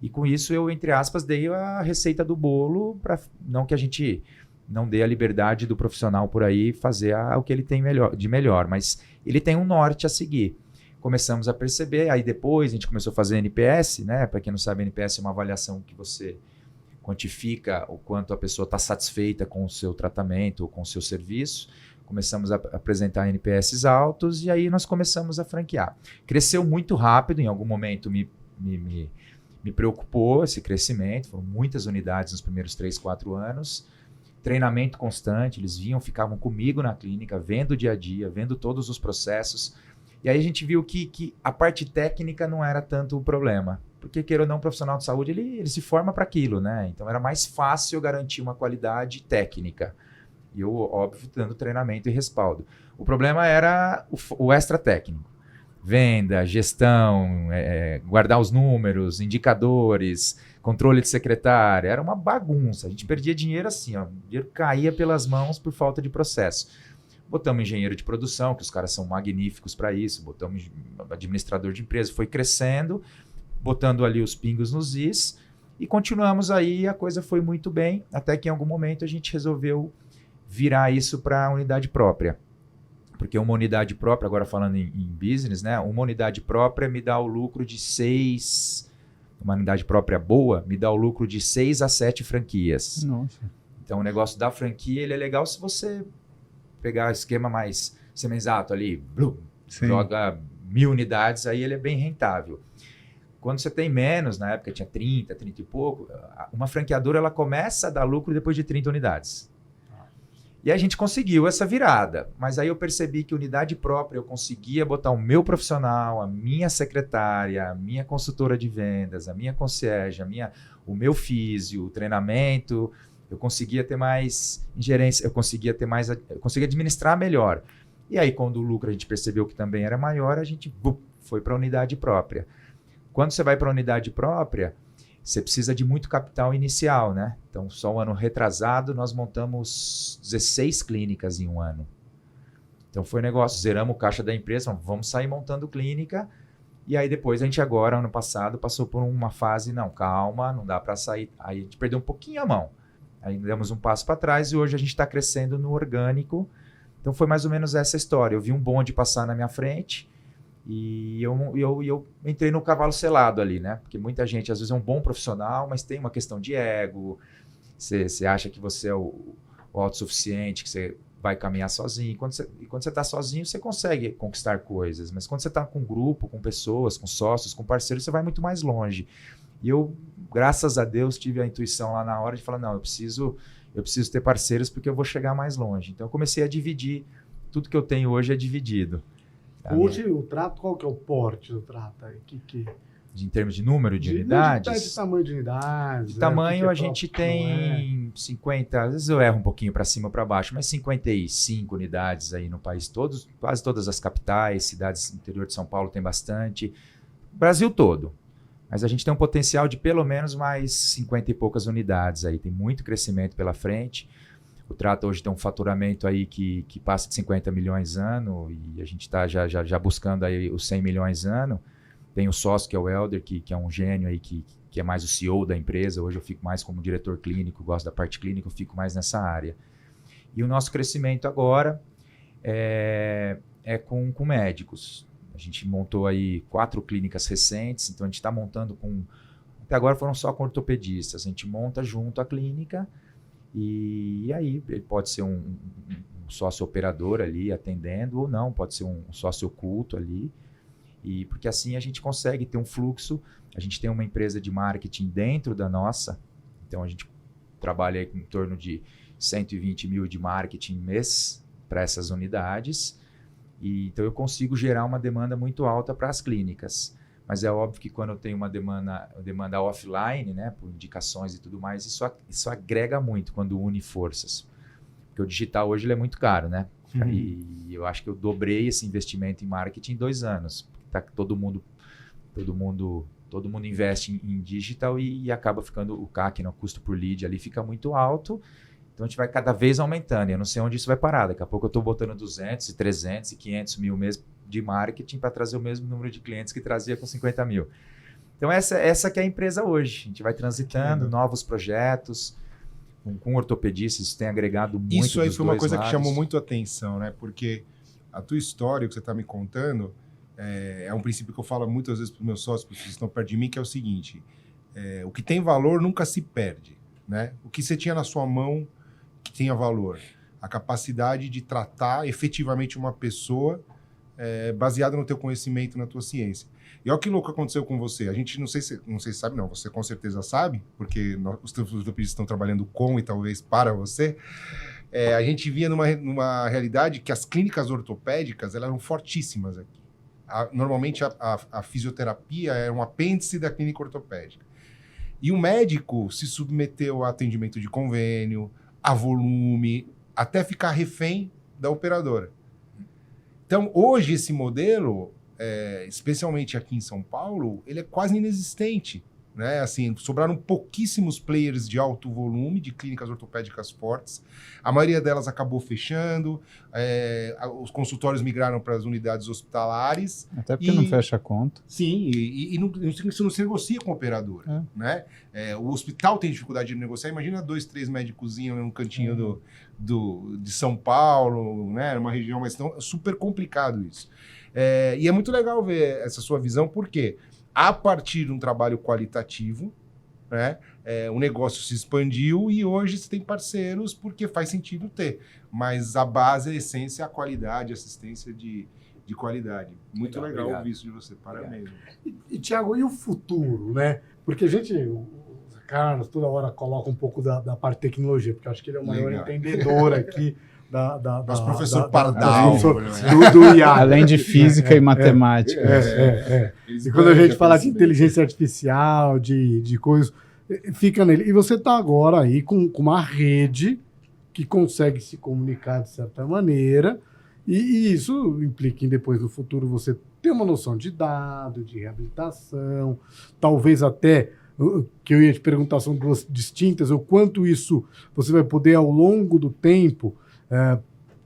E com isso eu, entre aspas, dei a receita do bolo, para não que a gente não dê a liberdade do profissional por aí fazer o que ele tem de melhor, mas ele tem um norte a seguir. Começamos a perceber, aí depois a gente começou a fazer NPS, né? Para quem não sabe, NPS é uma avaliação que você quantifica o quanto a pessoa está satisfeita com o seu tratamento ou com o seu serviço. Começamos a apresentar NPS altos e aí nós começamos a franquear. Cresceu muito rápido, em algum momento me preocupou esse crescimento, foram muitas unidades nos primeiros 3, 4 anos. Treinamento constante, eles vinham, ficavam comigo na clínica, vendo o dia a dia, vendo todos os processos. E aí a gente viu que a parte técnica não era tanto o problema. Porque, queira ou não, um profissional de saúde, ele se forma para aquilo, né? Então era mais fácil garantir uma qualidade técnica. E eu, óbvio, dando treinamento e respaldo. O problema era o extra técnico. Venda, gestão, guardar os números, indicadores, controle de secretária. Era uma bagunça. A gente perdia dinheiro assim, ó. O dinheiro caía pelas mãos por falta de processo. Botamos engenheiro de produção, que os caras são magníficos para isso, botamos administrador de empresa, foi crescendo, botando ali os pingos nos is, e continuamos aí, a coisa foi muito bem, até que em algum momento a gente resolveu virar isso para unidade própria. Porque uma unidade própria, agora falando em business, né? Uma unidade própria me dá o lucro de 6, uma unidade própria boa, me dá o lucro de 6 a 7 franquias. Nossa. Então o negócio da franquia, ele é legal se você pegar o esquema mais semi-exato ali, joga 1000 unidades, aí ele é bem rentável. Quando você tem menos, na época tinha 30 e pouco, uma franqueadora ela começa a dar lucro depois de 30 unidades. E a gente conseguiu essa virada, mas aí eu percebi que unidade própria eu conseguia botar o meu profissional, a minha secretária, a minha consultora de vendas, a minha concierge, o meu físio, o treinamento. Eu conseguia ter mais ingerência, eu conseguia administrar melhor. E aí, quando o lucro a gente percebeu que também era maior, a gente foi para a unidade própria. Quando você vai para a unidade própria, você precisa de muito capital inicial, né? Então, só um ano retrasado, nós montamos 16 clínicas em um ano. Então, foi negócio, zeramos o caixa da empresa, vamos sair montando clínica. E aí, depois, a gente agora, ano passado, passou por uma fase, não, calma, não dá para sair. Aí, a gente perdeu um pouquinho a mão. Aí demos um passo para trás e hoje a gente está crescendo no orgânico. Então foi mais ou menos essa história. Eu vi um bonde passar na minha frente e eu entrei no cavalo selado ali, né? Porque muita gente às vezes é um bom profissional, mas tem uma questão de ego. Você acha que você é o autossuficiente, que você vai caminhar sozinho. E quando você está sozinho, você consegue conquistar coisas. Mas quando você está com um grupo, com pessoas, com sócios, com parceiros, você vai muito mais longe. E eu, graças a Deus, tive a intuição lá na hora de falar, não, eu preciso ter parceiros porque eu vou chegar mais longe. Então eu comecei a dividir. Tudo que eu tenho hoje é dividido. Hoje o Trato, qual que é o porte do Trato? Em termos de número de unidades? De tamanho de unidades. De tamanho, a gente tem 50, às vezes eu erro um pouquinho para cima ou para baixo, mas 55 unidades aí no país todo, quase todas as capitais, cidades do interior de São Paulo tem bastante, Brasil todo. Mas a gente tem um potencial de pelo menos mais 50 e poucas unidades aí, tem muito crescimento pela frente. O Trato hoje tem um faturamento aí que passa de 50 milhões ano e a gente está já buscando aí os 100 milhões ano. Tem o sócio, que é o Helder, que é um gênio aí, que é mais o CEO da empresa. Hoje eu fico mais como diretor clínico, gosto da parte clínica, eu fico mais nessa área. E o nosso crescimento agora é com médicos. A gente montou aí 4 clínicas recentes, então a gente está montando até agora foram só com ortopedistas. A gente monta junto a clínica e aí ele pode ser um sócio operador ali atendendo ou não, pode ser um sócio oculto ali. E porque assim a gente consegue ter um fluxo. A gente tem uma empresa de marketing dentro da nossa, então a gente trabalha aí com em torno de 120 mil de marketing mês para essas unidades. E então eu consigo gerar uma demanda muito alta para as clínicas. Mas é óbvio que quando eu tenho uma demanda offline, né, por indicações e tudo mais, isso agrega muito quando une forças. Porque o digital hoje ele é muito caro, né? Uhum. E eu acho que eu dobrei esse investimento em marketing em 2 anos. Tá, todo mundo investe em digital e acaba ficando o CAC, no custo por lead ali fica muito alto. Então a gente vai cada vez aumentando. E eu não sei onde isso vai parar. Daqui a pouco eu estou botando 200, 300 e 500 mil mesmo de marketing para trazer o mesmo número de clientes que trazia com 50 mil. Então essa que é a empresa hoje. A gente vai transitando, novos projetos. Com ortopedistas, isso tem agregado muito. Isso aí foi uma coisa lados. Que chamou muito a atenção, né? Porque a tua história, o que você está me contando, é um princípio que eu falo muitas vezes para os meus sócios, para os que estão perto de mim, que é o seguinte: o que tem valor nunca se perde, né? O que você tinha na sua mão que tenha valor, a capacidade de tratar efetivamente uma pessoa baseada no teu conhecimento, na tua ciência. E olha que louco aconteceu com você. A gente não sei se sabe, não. Você com certeza sabe, porque os teus ortopedistas estão trabalhando com e talvez para você. A gente via numa realidade que as clínicas ortopédicas elas eram fortíssimas aqui. Normalmente a fisioterapia é um apêndice da clínica ortopédica. E o médico se submeteu a atendimento de convênio, a volume, até ficar refém da operadora. Então, hoje, esse modelo, especialmente aqui em São Paulo, ele é quase inexistente. Né? Assim, sobraram pouquíssimos players de alto volume, de clínicas ortopédicas fortes. A maioria delas acabou fechando, os consultórios migraram para as unidades hospitalares. Até porque não fecha a conta. Sim, e não se negocia com o operador. Né? O hospital tem dificuldade de negociar. Imagina 2, 3 médicozinhos num cantinho de São Paulo, né? Uma região mais... Então, é super complicado isso. E é muito legal ver essa sua visão, porque a partir de um trabalho qualitativo, né, o negócio se expandiu e hoje você tem parceiros porque faz sentido ter. Mas a base, a essência é a qualidade, a assistência de qualidade. Muito legal ouvir isso de você. Parabéns. E Thiago, e o futuro, né? Porque a gente... O Carlos toda hora coloca um pouco da parte de tecnologia, porque eu acho que ele é o maior entendedor aqui Nosso professor Pardal. Do IA. Além de física e matemática. E quando a gente fala de inteligência artificial, de coisas, fica nele. E você está agora aí com uma rede que consegue se comunicar de certa maneira, e isso implica em depois no futuro você ter uma noção de dado, de reabilitação, talvez até... que eu ia te perguntar, são duas distintas, o quanto isso você vai poder, ao longo do tempo,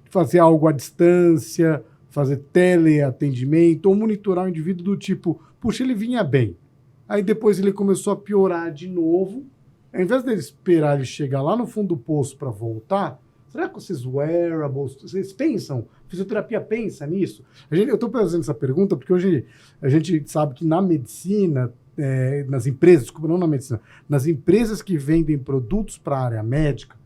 fazer algo à distância, fazer teleatendimento, ou monitorar o indivíduo do tipo, puxa, ele vinha bem, aí depois ele começou a piorar de novo, ao invés dele esperar ele chegar lá no fundo do poço para voltar, será que esses wearables, vocês pensam, fisioterapia pensa nisso? Eu estou fazendo essa pergunta porque hoje a gente sabe que na medicina, nas empresas, desculpa, não na medicina, nas empresas que vendem produtos para a área médica,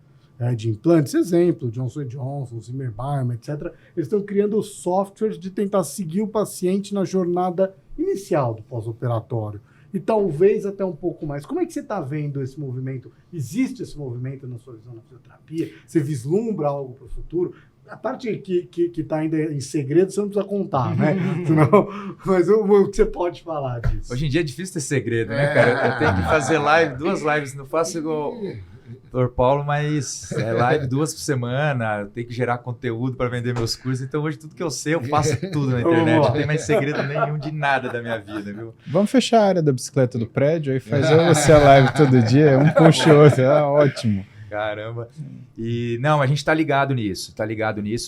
de implantes, exemplo, Johnson & Johnson, Zimmer Biomet, etc., eles estão criando softwares de tentar seguir o paciente na jornada inicial do pós-operatório. E talvez até um pouco mais. Como é que você está vendo esse movimento? Existe esse movimento na sua visão na fisioterapia? Você vislumbra algo para o futuro? A parte que está ainda em segredo, você não precisa contar, né? Senão, mas o que você pode falar disso? Hoje em dia é difícil ter segredo, né, cara? Eu tenho que fazer duas lives, não faço igual o Dr. Paulo, mas é live 2 por semana, eu tenho que gerar conteúdo para vender meus cursos, então hoje tudo que eu sei, eu faço tudo na internet, não tem mais segredo nenhum de nada da minha vida, viu? Vamos fechar a área da bicicleta do prédio, aí faz você a live todo dia, um puxa o outro, ótimo. Caramba. E não, a gente está ligado nisso,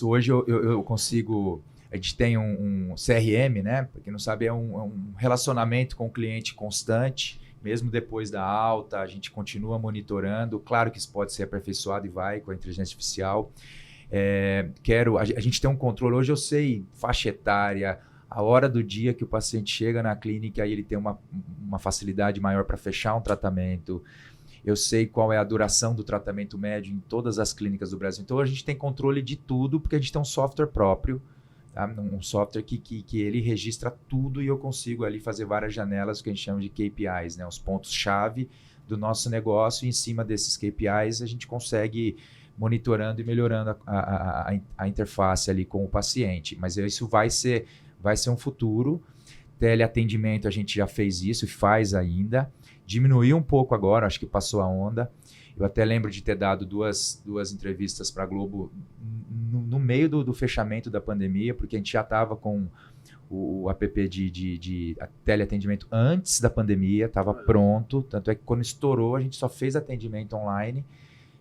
Hoje eu consigo, a gente tem um CRM, né? Para quem não sabe, é um relacionamento com o cliente constante, mesmo depois da alta, a gente continua monitorando. Claro que isso pode ser aperfeiçoado e vai com a inteligência artificial. A gente tem um controle, hoje eu sei faixa etária, a hora do dia que o paciente chega na clínica, aí ele tem uma facilidade maior para fechar um tratamento. Eu sei qual é a duração do tratamento médio em todas as clínicas do Brasil. Então, a gente tem controle de tudo, porque a gente tem um software próprio, tá? Um software que ele registra tudo e eu consigo ali fazer várias janelas, que a gente chama de KPIs, né? Os pontos-chave do nosso negócio. E em cima desses KPIs, a gente consegue monitorando e melhorando a interface ali com o paciente. Mas isso vai ser um futuro. Teleatendimento, a gente já fez isso e faz ainda. Diminuiu um pouco agora, acho que passou a onda. Eu até lembro de ter dado duas entrevistas para a Globo no meio do fechamento da pandemia, porque a gente já estava com o app de teleatendimento antes da pandemia, estava pronto. Tanto é que quando estourou, a gente só fez atendimento online.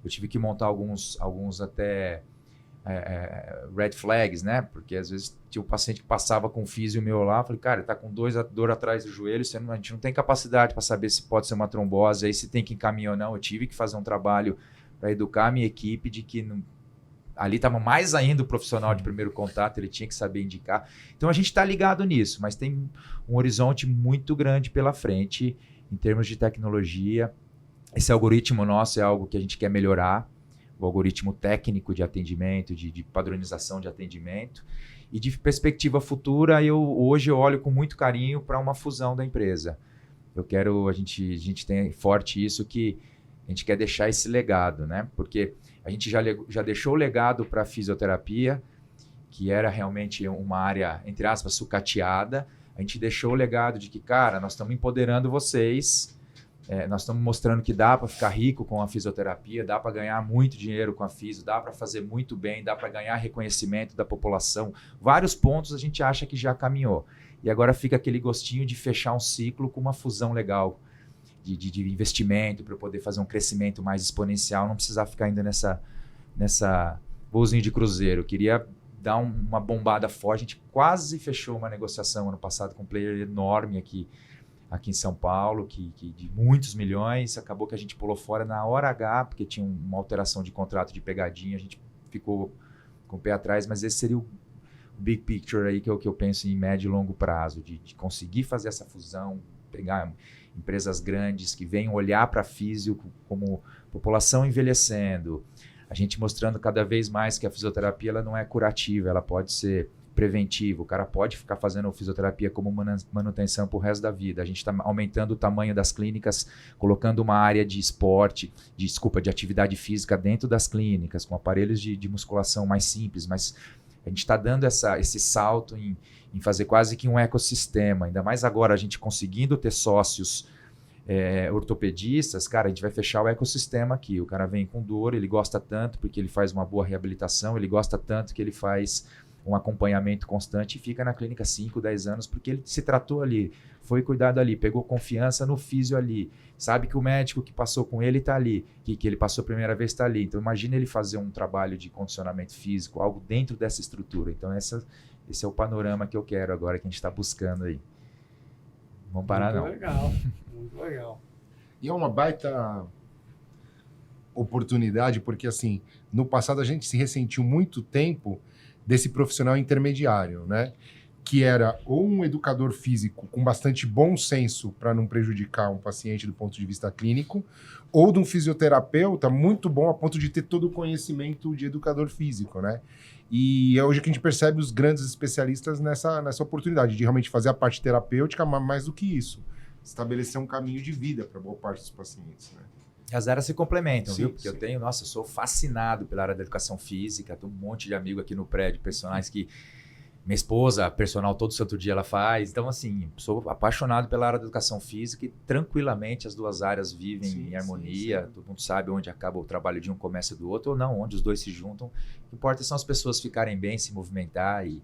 Eu tive que montar alguns até red flags, né? Porque às vezes tinha um paciente que passava com um físio meu lá, falei, cara, ele tá com dor atrás do joelho, a gente não tem capacidade para saber se pode ser uma trombose, aí se tem que encaminhar ou não. Eu tive que fazer um trabalho para educar a minha equipe de que ali estava mais ainda o profissional de primeiro contato, ele tinha que saber indicar. Então a gente está ligado nisso, mas tem um horizonte muito grande pela frente em termos de tecnologia. Esse algoritmo nosso é algo que a gente quer melhorar, o algoritmo técnico de atendimento, de padronização de atendimento. E de perspectiva futura, hoje eu olho com muito carinho para uma fusão da empresa. A gente tem forte isso, que a gente quer deixar esse legado, né? Porque a gente já deixou o legado para a fisioterapia, que era realmente uma área, entre aspas, sucateada. A gente deixou o legado de que, cara, nós estamos empoderando vocês, nós estamos mostrando que dá para ficar rico com a fisioterapia, dá para ganhar muito dinheiro com a fisio, dá para fazer muito bem, dá para ganhar reconhecimento da população. Vários pontos a gente acha que já caminhou. E agora fica aquele gostinho de fechar um ciclo com uma fusão legal de investimento para poder fazer um crescimento mais exponencial, não precisar ficar ainda nessa voozinho de cruzeiro. Eu queria dar uma bombada forte. A gente quase fechou uma negociação ano passado com um player enorme aqui em São Paulo, que de muitos milhões. Acabou que a gente pulou fora na hora H, porque tinha uma alteração de contrato de pegadinha, a gente ficou com o pé atrás, mas esse seria o big picture aí que eu penso em médio e longo prazo, de conseguir fazer essa fusão, pegar empresas grandes que venham olhar para a físio como população envelhecendo, a gente mostrando cada vez mais que a fisioterapia ela não é curativa, ela pode ser preventiva, o cara pode ficar fazendo fisioterapia como manutenção para o resto da vida. A gente está aumentando o tamanho das clínicas, colocando uma área de esporte, de atividade física dentro das clínicas, com aparelhos de musculação mais simples, mas a gente está dando esse salto em fazer quase que um ecossistema, ainda mais agora a gente conseguindo ter sócios ortopedistas, cara, a gente vai fechar o ecossistema aqui. O cara vem com dor, ele gosta tanto porque ele faz uma boa reabilitação, ele gosta tanto que ele faz um acompanhamento constante e fica na clínica 5, 10 anos, porque ele se tratou ali, foi cuidado ali, pegou confiança no físio ali, sabe que o médico que passou com ele está ali, que ele passou a primeira vez está ali. Então imagina ele fazer um trabalho de condicionamento físico, algo dentro dessa estrutura. Então esse é o panorama que eu quero agora, que a gente está buscando aí. Não vamos parar, não. Legal, muito legal. E é uma baita oportunidade, porque assim, no passado a gente se ressentiu muito tempo desse profissional intermediário, né? que era ou um educador físico com bastante bom senso para não prejudicar um paciente do ponto de vista clínico, ou de um fisioterapeuta muito bom a ponto de ter todo o conhecimento de educador físico, né? E é hoje que a gente percebe os grandes especialistas nessa oportunidade de realmente fazer a parte terapêutica, mas mais do que isso, estabelecer um caminho de vida para boa parte dos pacientes, né? As áreas se complementam, Sim, viu? Porque sim. eu sou fascinado pela área da educação física, tenho um monte de amigo aqui no prédio, personagens que minha esposa, personal, todo santo dia ela faz. Então, assim, sou apaixonado pela área da educação física e tranquilamente as duas áreas vivem Sim, em harmonia. sim. Todo mundo sabe onde acaba o trabalho de um, começa do outro, ou não, onde os dois se juntam. O que importa são as pessoas ficarem bem, se movimentar e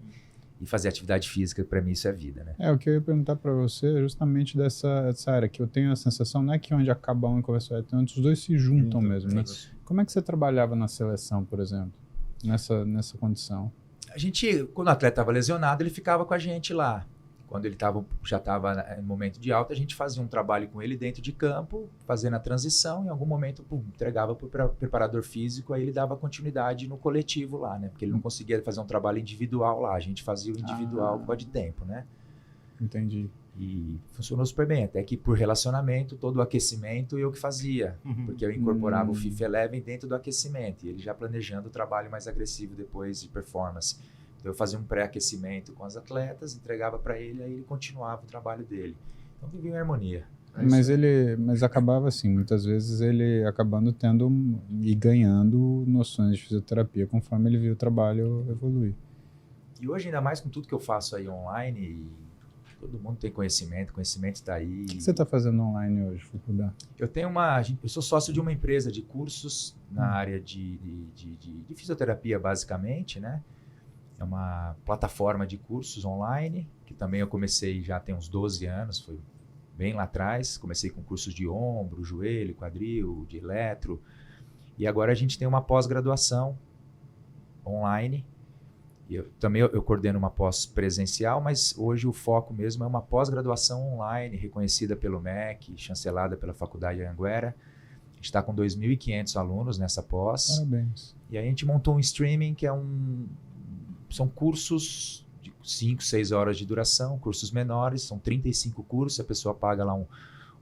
fazer atividade física. Para mim, isso é vida, né? O que eu ia perguntar para você é justamente dessa área, que eu tenho a sensação, não é que onde acaba um e começa o outro, é onde os dois se juntam mesmo, né? Como é que você trabalhava na seleção, por exemplo, nessa condição? A gente, quando o atleta estava lesionado, ele ficava com a gente lá. Quando ele já estava em momento de alta, a gente fazia um trabalho com ele dentro de campo, fazendo a transição, em algum momento entregava para o preparador físico, aí ele dava continuidade no coletivo lá, né? Porque ele não conseguia fazer um trabalho individual lá, a gente fazia o individual por causa de tempo, né? Entendi. E funcionou super bem, até que por relacionamento, todo o aquecimento eu que fazia, porque eu incorporava o FIFA Eleven dentro do aquecimento, e ele já planejando o trabalho mais agressivo depois de performance. Então eu fazia um pré-aquecimento com as atletas, entregava para ele, aí ele continuava o trabalho dele. Então vivia em harmonia. Mas acabava assim, muitas vezes ele acabando tendo e ganhando noções de fisioterapia conforme ele viu o trabalho evoluir. E hoje, ainda mais com tudo que eu faço aí online, todo mundo tem conhecimento está aí. O que você está fazendo online hoje, Fukuda? Eu sou sócio de uma empresa de cursos na área de fisioterapia, basicamente, né? É uma plataforma de cursos online, que também eu comecei já tem uns 12 anos, foi bem lá atrás. Comecei com cursos de ombro, joelho, quadril, de eletro. E agora a gente tem uma pós-graduação online. E eu coordeno uma pós-presencial, mas hoje o foco mesmo é uma pós-graduação online, reconhecida pelo MEC, chancelada pela Faculdade de Anhanguera. A gente está com 2.500 alunos nessa pós. Parabéns. E aí a gente montou um streaming que são cursos de 5, 6 horas de duração, cursos menores, são 35 cursos, a pessoa paga lá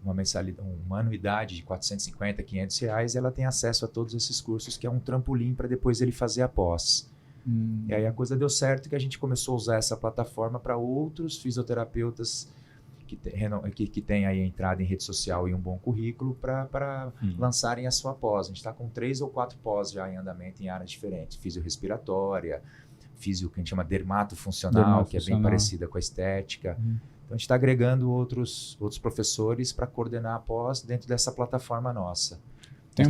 uma anuidade de R$450, R$500 e ela tem acesso a todos esses cursos, que é um trampolim para depois ele fazer a pós. E aí a coisa deu certo que a gente começou a usar essa plataforma para outros fisioterapeutas que têm aí entrada em rede social e um bom currículo para lançarem a sua pós. A gente está com 3 ou 4 pós já em andamento em áreas diferentes, fisiorrespiratória, físio que a gente chama dermatofuncional, que é bem parecida com a estética. Então a gente está agregando outros professores para coordenar a pós dentro dessa plataforma nossa.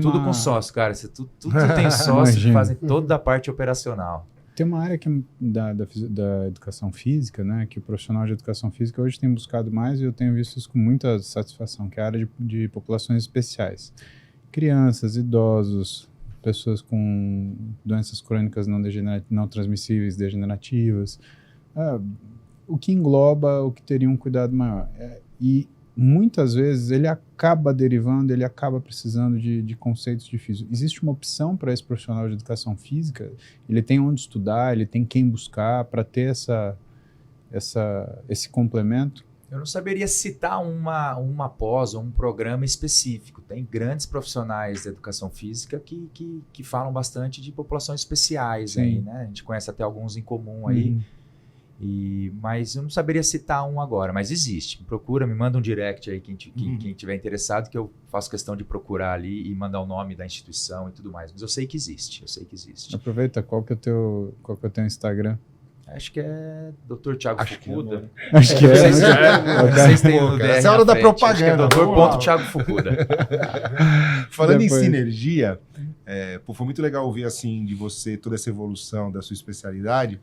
Tudo com sócio, cara. Tudo tem sócio que fazem toda a parte operacional. Tem uma área da educação física, né, que o profissional de educação física hoje tem buscado mais, e eu tenho visto isso com muita satisfação, que é a área de populações especiais. Crianças, idosos, pessoas com doenças crônicas não transmissíveis, degenerativas, o que engloba o que teria um cuidado maior. E muitas vezes ele acaba derivando, ele acaba precisando de conceitos de físico. Existe uma opção para esse profissional de educação física? Ele tem onde estudar, ele tem quem buscar para ter esse complemento? Eu não saberia citar uma pós ou um programa específico. Tem grandes profissionais da educação física que falam bastante de populações especiais aí, né? A gente conhece até alguns em comum aí. Mas eu não saberia citar um agora, mas existe. Me manda um direct aí quem tiver interessado, que eu faço questão de procurar ali e mandar o nome da instituição e tudo mais. Mas eu sei que existe. Aproveita, qual que é o teu Instagram? Acho que é Dr. Thiago Fukuda. Acho que é. Vocês têm o DR essa é a hora da propaganda. Dr. Thiago Fukuda. Falando em sinergia, foi muito legal ouvir assim de você toda essa evolução da sua especialidade.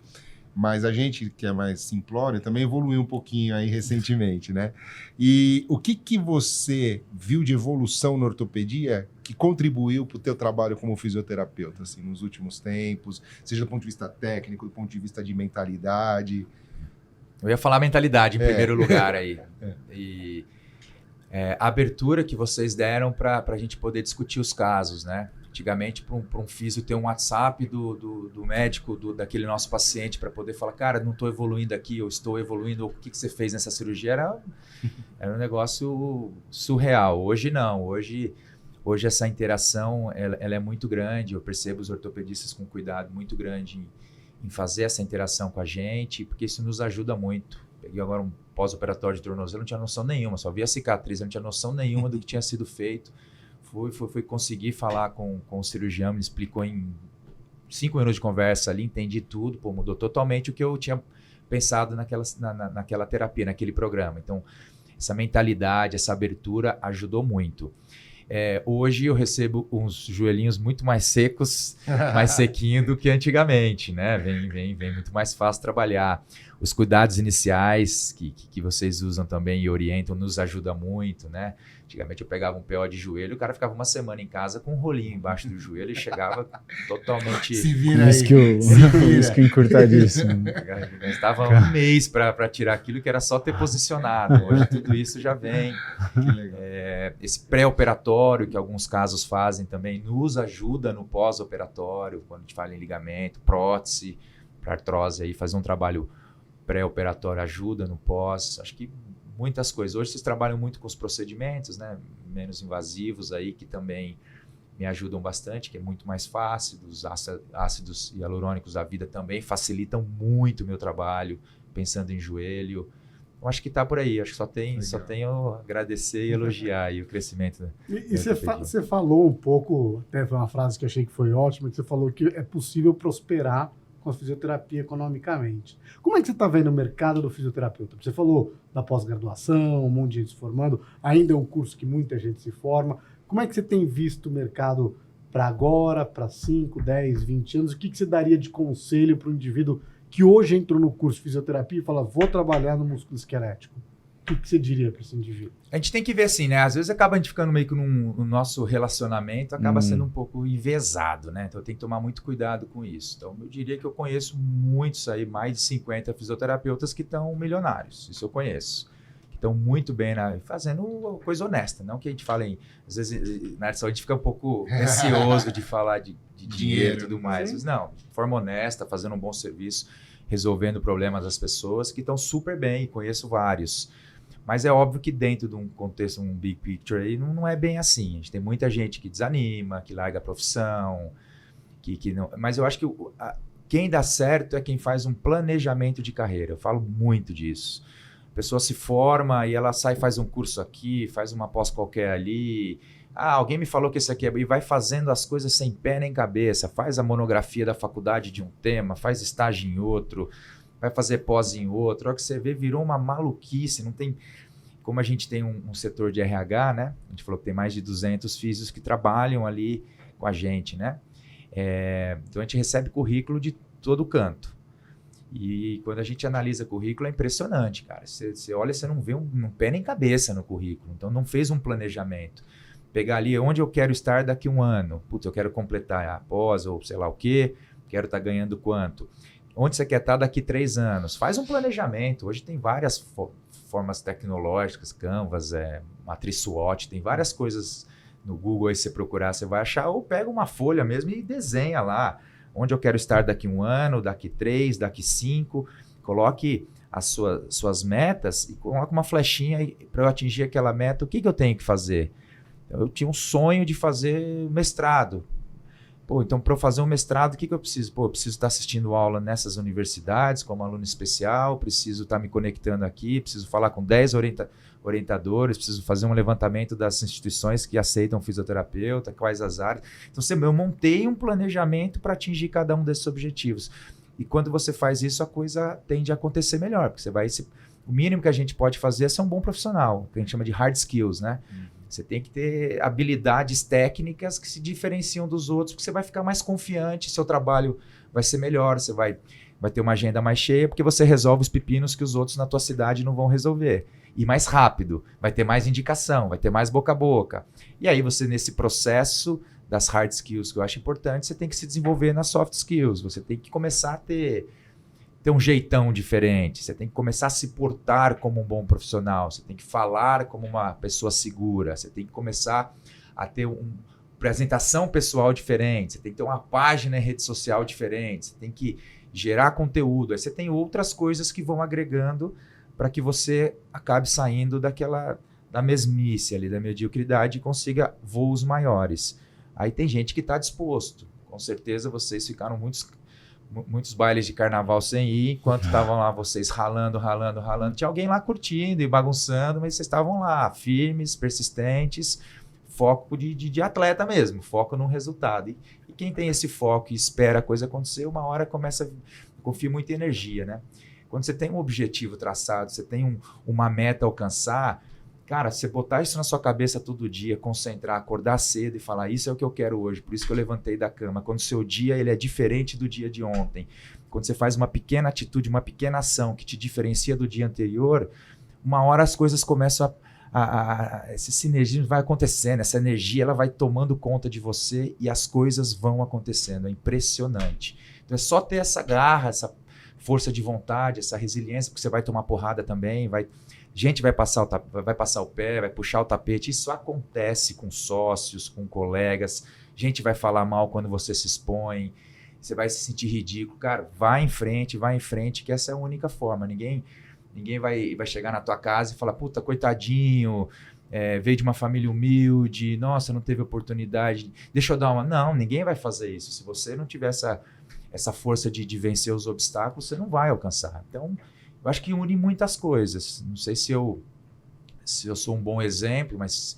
Mas a gente, que é mais simplório, também evoluiu um pouquinho aí recentemente, né? E o que você viu de evolução na ortopedia que contribuiu para o teu trabalho como fisioterapeuta, assim, nos últimos tempos, seja do ponto de vista técnico, do ponto de vista de mentalidade? Eu ia falar mentalidade em primeiro lugar aí. A abertura que vocês deram para a gente poder discutir os casos, né? Antigamente, para um físio ter um WhatsApp do médico, daquele nosso paciente, para poder falar, cara, não estou evoluindo aqui, eu estou evoluindo, o que você fez nessa cirurgia? Era um negócio surreal. Hoje não, hoje essa interação ela é muito grande, eu percebo os ortopedistas com cuidado muito grande em fazer essa interação com a gente, porque isso nos ajuda muito. Peguei agora um pós-operatório de tornozelo, não tinha noção nenhuma, só via a cicatriz, não tinha noção nenhuma do que tinha sido feito. Fui conseguir falar com o cirurgião, me explicou em 5 minutos de conversa ali, entendi tudo, mudou totalmente o que eu tinha pensado naquela terapia, naquele programa. Então, essa mentalidade, essa abertura ajudou muito. Hoje eu recebo uns joelhinhos muito mais secos, mais sequinhos do que antigamente, né? Vem muito mais fácil trabalhar. Os cuidados iniciais que vocês usam também e orientam nos ajuda muito, né? Antigamente eu pegava um PO de joelho, o cara ficava uma semana em casa com um rolinho embaixo do joelho e chegava totalmente... Se vira aí. Isquio encurtadíssimo. Estava um mês para tirar aquilo que era só ter posicionado. Hoje tudo isso já vem. Que legal. Esse pré-operatório que alguns casos fazem também nos ajuda no pós-operatório, quando a gente fala em ligamento, prótese, para artrose, aí fazer um trabalho pré-operatório ajuda no pós. Acho que muitas coisas. Hoje vocês trabalham muito com os procedimentos, né? Menos invasivos aí, que também me ajudam bastante, que é muito mais fácil. Os ácidos hialurônicos da vida também facilitam muito o meu trabalho, pensando em joelho. Eu acho que está por aí. Acho que só tenho a agradecer e elogiar aí o crescimento. E você falou um pouco, até foi uma frase que eu achei que foi ótima, que você falou que é possível prosperar com a fisioterapia economicamente. Como é que você está vendo o mercado do fisioterapeuta? Você falou da pós-graduação, um monte de gente se formando, ainda é um curso que muita gente se forma. Como é que você tem visto o mercado para agora, para 5, 10, 20 anos? O que você daria de conselho para o indivíduo que hoje entrou no curso de fisioterapia e fala, vou trabalhar no músculo esquelético? O que você diria para esse indivíduo? A gente tem que ver assim, né? Às vezes acaba a gente ficando meio que no nosso relacionamento, acaba sendo um pouco envezado, né? Então tem que tomar muito cuidado com isso. Então eu diria que eu conheço muitos aí, mais de 50 fisioterapeutas que estão milionários. Isso eu conheço. Que estão muito bem fazendo coisa honesta. Não que a gente fale, às vezes na área de saúde a gente fica um pouco receoso de falar de dinheiro e tudo mais. Mas não, de forma honesta, fazendo um bom serviço, resolvendo problemas das pessoas que estão super bem, e conheço vários. Mas é óbvio que dentro de um contexto, um big picture aí, não é bem assim. A gente tem muita gente que desanima, que larga a profissão, que não... Mas eu acho que quem dá certo é quem faz um planejamento de carreira. Eu falo muito disso. A pessoa se forma e ela sai, faz um curso aqui, faz uma pós qualquer ali. Alguém me falou que esse aqui é... E vai fazendo as coisas sem pé nem cabeça. Faz a monografia da faculdade de um tema, faz estágio em outro, vai fazer pós em outro. Olha que você vê, virou uma maluquice. Não tem... Como a gente tem um setor de RH, né? A gente falou que tem mais de 200 físios que trabalham ali com a gente, né? Então a gente recebe currículo de todo canto. E quando a gente analisa currículo é impressionante, cara. Você olha, você não vê um pé nem cabeça no currículo. Então não fez um planejamento. Pegar ali onde eu quero estar daqui a um ano. Putz, eu quero completar a pós ou sei lá o quê. Quero estar ganhando quanto. Onde você quer estar daqui 3 anos? Faz um planejamento. Hoje tem várias formas tecnológicas, Canvas, matriz SWOT, tem várias coisas no Google aí, se você procurar, você vai achar, ou pega uma folha mesmo e desenha lá, onde eu quero estar daqui 1 ano, daqui 3, daqui 5, coloque as suas metas e coloque uma flechinha para eu atingir aquela meta, o que eu tenho que fazer? Eu tinha um sonho de fazer mestrado. Então, para eu fazer um mestrado, o que eu preciso? Eu preciso estar assistindo aula nessas universidades como aluno especial, preciso estar me conectando aqui, preciso falar com 10 orientadores, preciso fazer um levantamento das instituições que aceitam fisioterapeuta, quais as áreas. Então, eu montei um planejamento para atingir cada um desses objetivos. E quando você faz isso, a coisa tende a acontecer melhor, porque o mínimo que a gente pode fazer é ser um bom profissional, que a gente chama de hard skills, né? Você tem que ter habilidades técnicas que se diferenciam dos outros, porque você vai ficar mais confiante, seu trabalho vai ser melhor, você vai ter uma agenda mais cheia, porque você resolve os pepinos que os outros na tua cidade não vão resolver. E mais rápido, vai ter mais indicação, vai ter mais boca a boca. E aí você, nesse processo das hard skills, que eu acho importante, você tem que se desenvolver nas soft skills, você tem que começar a ter um jeitão diferente, você tem que começar a se portar como um bom profissional, você tem que falar como uma pessoa segura, você tem que começar a ter apresentação pessoal diferente, você tem que ter uma página em rede social diferente, você tem que gerar conteúdo, aí você tem outras coisas que vão agregando para que você acabe saindo da mesmice ali, da mediocridade e consiga voos maiores. Aí tem gente que está disposto. Com certeza vocês ficaram muitos bailes de carnaval sem ir, enquanto estavam lá vocês ralando. Tinha alguém lá curtindo e bagunçando, mas vocês estavam lá, firmes, persistentes, foco de atleta mesmo, foco no resultado. E quem tem esse foco e espera a coisa acontecer, uma hora confia muita energia, né? Quando você tem um objetivo traçado, você tem uma meta a alcançar, cara, você botar isso na sua cabeça todo dia, concentrar, acordar cedo e falar, isso é o que eu quero hoje, por isso que eu levantei da cama. Quando o seu dia ele é diferente do dia de ontem, quando você faz uma pequena atitude, uma pequena ação que te diferencia do dia anterior, uma hora as coisas começam esse sinergismo vai acontecendo, essa energia ela vai tomando conta de você e as coisas vão acontecendo, é impressionante. Então é só ter essa garra, essa força de vontade, essa resiliência, porque você vai tomar porrada também, gente vai passar o pé, vai puxar o tapete. Isso acontece com sócios, com colegas. Gente vai falar mal quando você se expõe. Você vai se sentir ridículo. Cara, vai em frente, que essa é a única forma. Ninguém vai chegar na tua casa e falar, puta, coitadinho, veio de uma família humilde, nossa, não teve oportunidade, deixa eu dar uma... Não, ninguém vai fazer isso. Se você não tiver essa força de vencer os obstáculos, você não vai alcançar. Então, eu acho que une muitas coisas. Não sei se eu sou um bom exemplo, mas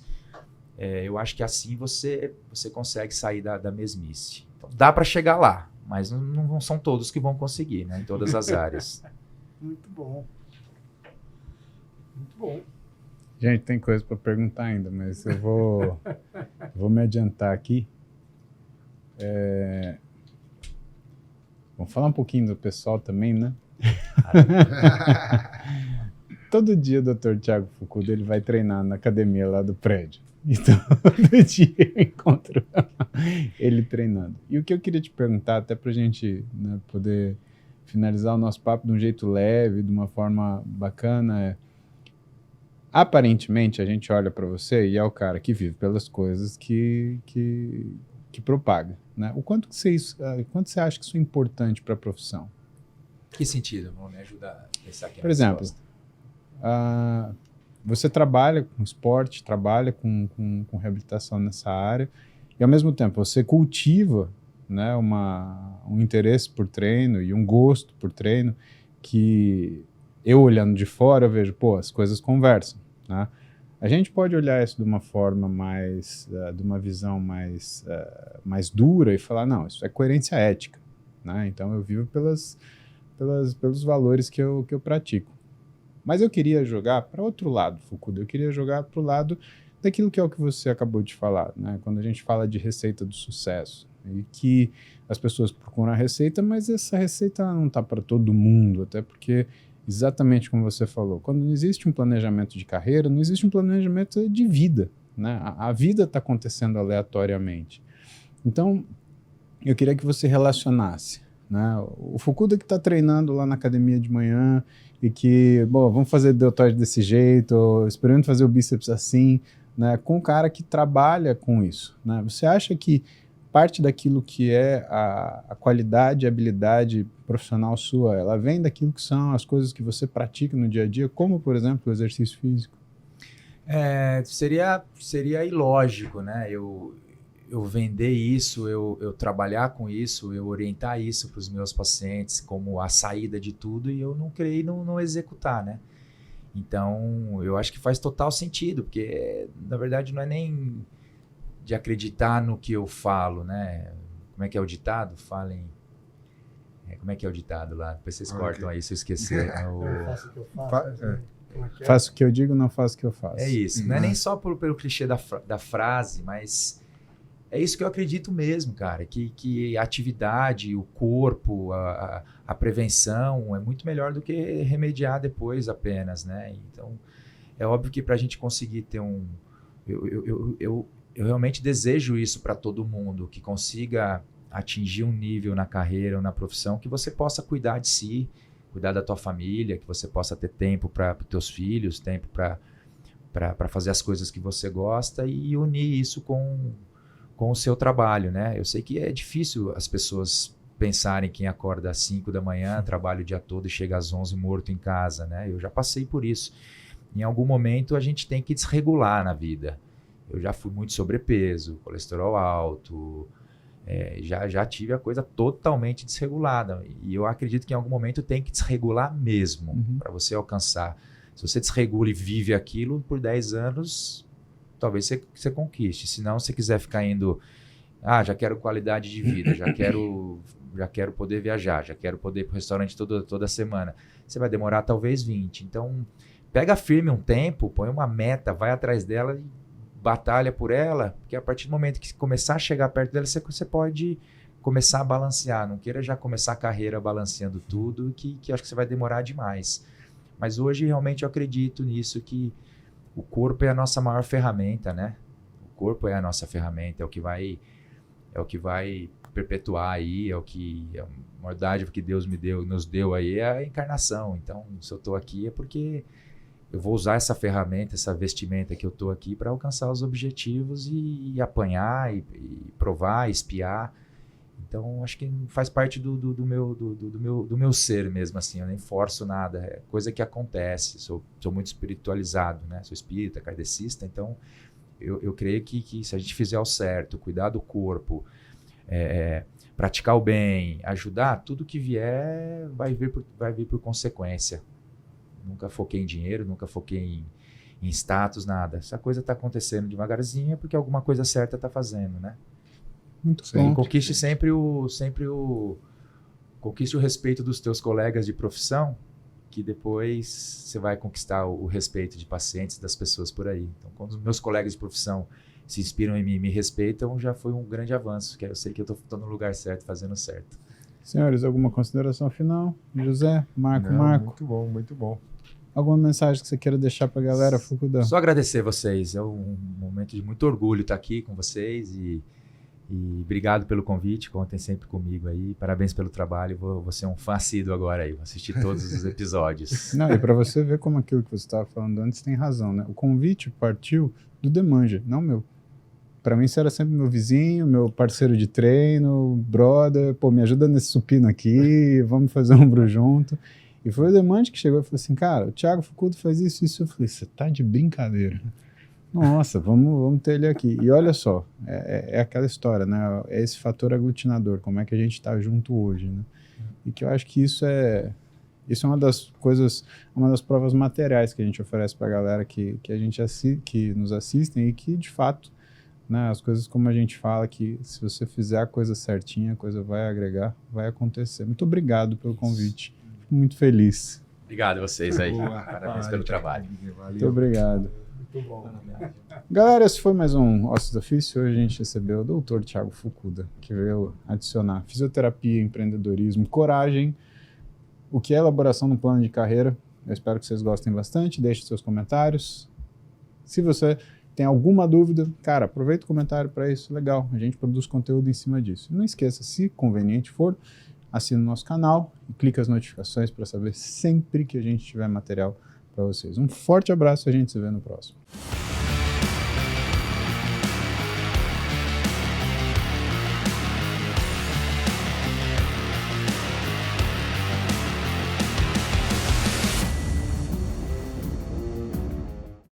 eu acho que assim você consegue sair da mesmice. Então, dá para chegar lá, mas não são todos que vão conseguir, né, em todas as áreas. Muito bom. Muito bom. Gente, tem coisa para perguntar ainda, mas eu vou me adiantar aqui. Vamos falar um pouquinho do pessoal também, né? Todo dia o Dr. Thiago Fukuda ele vai treinar na academia lá do prédio. Então, todo dia eu encontro ele treinando. E o que eu queria te perguntar, até para a gente, né, poder finalizar o nosso papo de um jeito leve, de uma forma bacana, aparentemente a gente olha para você e é o cara que vive pelas coisas que propaga, né? O quanto você acha que isso é importante para a profissão? Que sentido? Vamos me ajudar a pensar aqui. Por exemplo, você trabalha com esporte, trabalha com reabilitação nessa área e ao mesmo tempo você cultiva, né, um interesse por treino e um gosto por treino que eu olhando de fora eu vejo, pô, as coisas conversam, né? A gente pode olhar isso de uma forma de uma visão mais dura e falar, não, isso é coerência ética, né? Então eu vivo pelos valores que eu pratico. Mas eu queria jogar para outro lado, Fukuda. Eu queria jogar para o lado daquilo que é o que você acabou de falar, né? Quando a gente fala de receita do sucesso e que as pessoas procuram a receita, mas essa receita não está para todo mundo, até porque, exatamente como você falou, quando não existe um planejamento de carreira, não existe um planejamento de vida, né? A vida está acontecendo aleatoriamente. Então, eu queria que você relacionasse, né, o Fukuda que está treinando lá na academia de manhã e que, bom, vamos fazer deltoide desse jeito, ou experimento fazer o bíceps assim, né, com um cara que trabalha com isso, né? Você acha que parte daquilo que é a qualidade e habilidade profissional sua, ela vem daquilo que são as coisas que você pratica no dia a dia, como, por exemplo, o exercício físico? Seria ilógico, né? Eu vender isso, eu trabalhar com isso, eu orientar isso para os meus pacientes como a saída de tudo e eu não creio não executar, né? Então, eu acho que faz total sentido, porque, na verdade, não é nem de acreditar no que eu falo, né? Como é que é o ditado? Como é que é o ditado lá? Depois vocês cortam aí se eu esquecer. Eu faço o que eu faço. Faço o que eu digo, não faço o que eu faço. É isso. Não é nem só pelo clichê da frase, mas é isso que eu acredito mesmo, cara. Que a atividade, o corpo, a prevenção é muito melhor do que remediar depois apenas, né? Então, é óbvio que para a gente conseguir ter eu realmente desejo isso para todo mundo, que consiga atingir um nível na carreira ou na profissão que você possa cuidar de si, cuidar da tua família, que você possa ter tempo para os teus filhos, tempo para fazer as coisas que você gosta e unir isso com com o seu trabalho, né? Eu sei que é difícil as pessoas pensarem quem acorda às 5 da manhã, trabalha o dia todo e chega às 11 morto em casa, né? Eu já passei por isso. Em algum momento a gente tem que desregular na vida. Eu já fui muito sobrepeso, colesterol alto, já tive a coisa totalmente desregulada. E eu acredito que em algum momento tem que desregular mesmo, para você alcançar. Se você desregula e vive aquilo por 10 anos, talvez você conquiste. Se não, se quiser ficar indo, já quero qualidade de vida, já quero poder viajar, já quero poder ir para o restaurante toda semana, você vai demorar talvez 20. Então, pega firme um tempo, põe uma meta, vai atrás dela e batalha por ela, porque a partir do momento que começar a chegar perto dela, você pode começar a balancear. Não queira já começar a carreira balanceando tudo, que acho que você vai demorar demais. Mas hoje realmente eu acredito nisso, que o corpo é a nossa maior ferramenta, né? O corpo é a nossa ferramenta, é o que vai perpetuar aí, a maior dádiva que Deus nos deu aí é a encarnação. Então, se eu estou aqui é porque eu vou usar essa ferramenta, essa vestimenta que eu estou aqui para alcançar os objetivos e apanhar, e provar, espiar. Então, acho que faz parte do meu ser mesmo, assim. Eu nem forço nada, é coisa que acontece. Sou muito espiritualizado, né? Sou espírita, kardecista, então eu creio que se a gente fizer o certo, cuidar do corpo, praticar o bem, ajudar, tudo que vier vai vir por consequência. Nunca foquei em dinheiro, nunca foquei em status, nada. Essa coisa está acontecendo devagarzinho porque alguma coisa certa está fazendo, né? Muito Sim. bom. Conquiste conquiste o respeito dos teus colegas de profissão, que depois você vai conquistar o respeito de pacientes, das pessoas por aí. Então, quando os meus colegas de profissão se inspiram em mim e me respeitam, já foi um grande avanço, que eu sei que eu estou no lugar certo, fazendo certo. Senhores, alguma consideração final? José, Marco? Muito bom, muito bom. Alguma mensagem que você queira deixar para a galera, Fukuda? Só agradecer vocês, é um momento de muito orgulho estar aqui com vocês e obrigado pelo convite, contem sempre comigo aí, parabéns pelo trabalho, vou ser um fã assíduo agora aí, vou assistir todos os episódios. Não, e para você ver como aquilo que você estava falando antes tem razão, né? O convite partiu do Demanja, não meu. Para mim, você era sempre meu vizinho, meu parceiro de treino, brother, pô, me ajuda nesse supino aqui, vamos fazer um ombro junto. E foi o Demanja que chegou e falou assim, cara, o Thiago Fukuda faz isso. Eu falei, você tá de brincadeira. Nossa, vamos ter ele aqui. E olha só, é aquela história, né? É esse fator aglutinador, como é que a gente está junto hoje, né? E que eu acho que isso é uma das coisas, uma das provas materiais que a gente oferece para a galera que nos assistem e que, de fato, né, as coisas como a gente fala, que se você fizer a coisa certinha, a coisa vai agregar, vai acontecer. Muito obrigado pelo convite. Fico muito feliz. Obrigado a vocês aí, Boa. parabéns pelo trabalho. Muito obrigado. Muito bom. Galera, esse foi mais um Ossos do Ofício. Hoje a gente recebeu o Dr. Thiago Fukuda, que veio adicionar fisioterapia, empreendedorismo, coragem, o que é elaboração no plano de carreira. Eu espero que vocês gostem bastante. Deixe seus comentários. Se você tem alguma dúvida, cara, aproveita o comentário para isso. Legal, a gente produz conteúdo em cima disso. E não esqueça, se conveniente for, assine o nosso canal e clique as notificações para saber sempre que a gente tiver material para vocês. Um forte abraço e a gente se vê no próximo.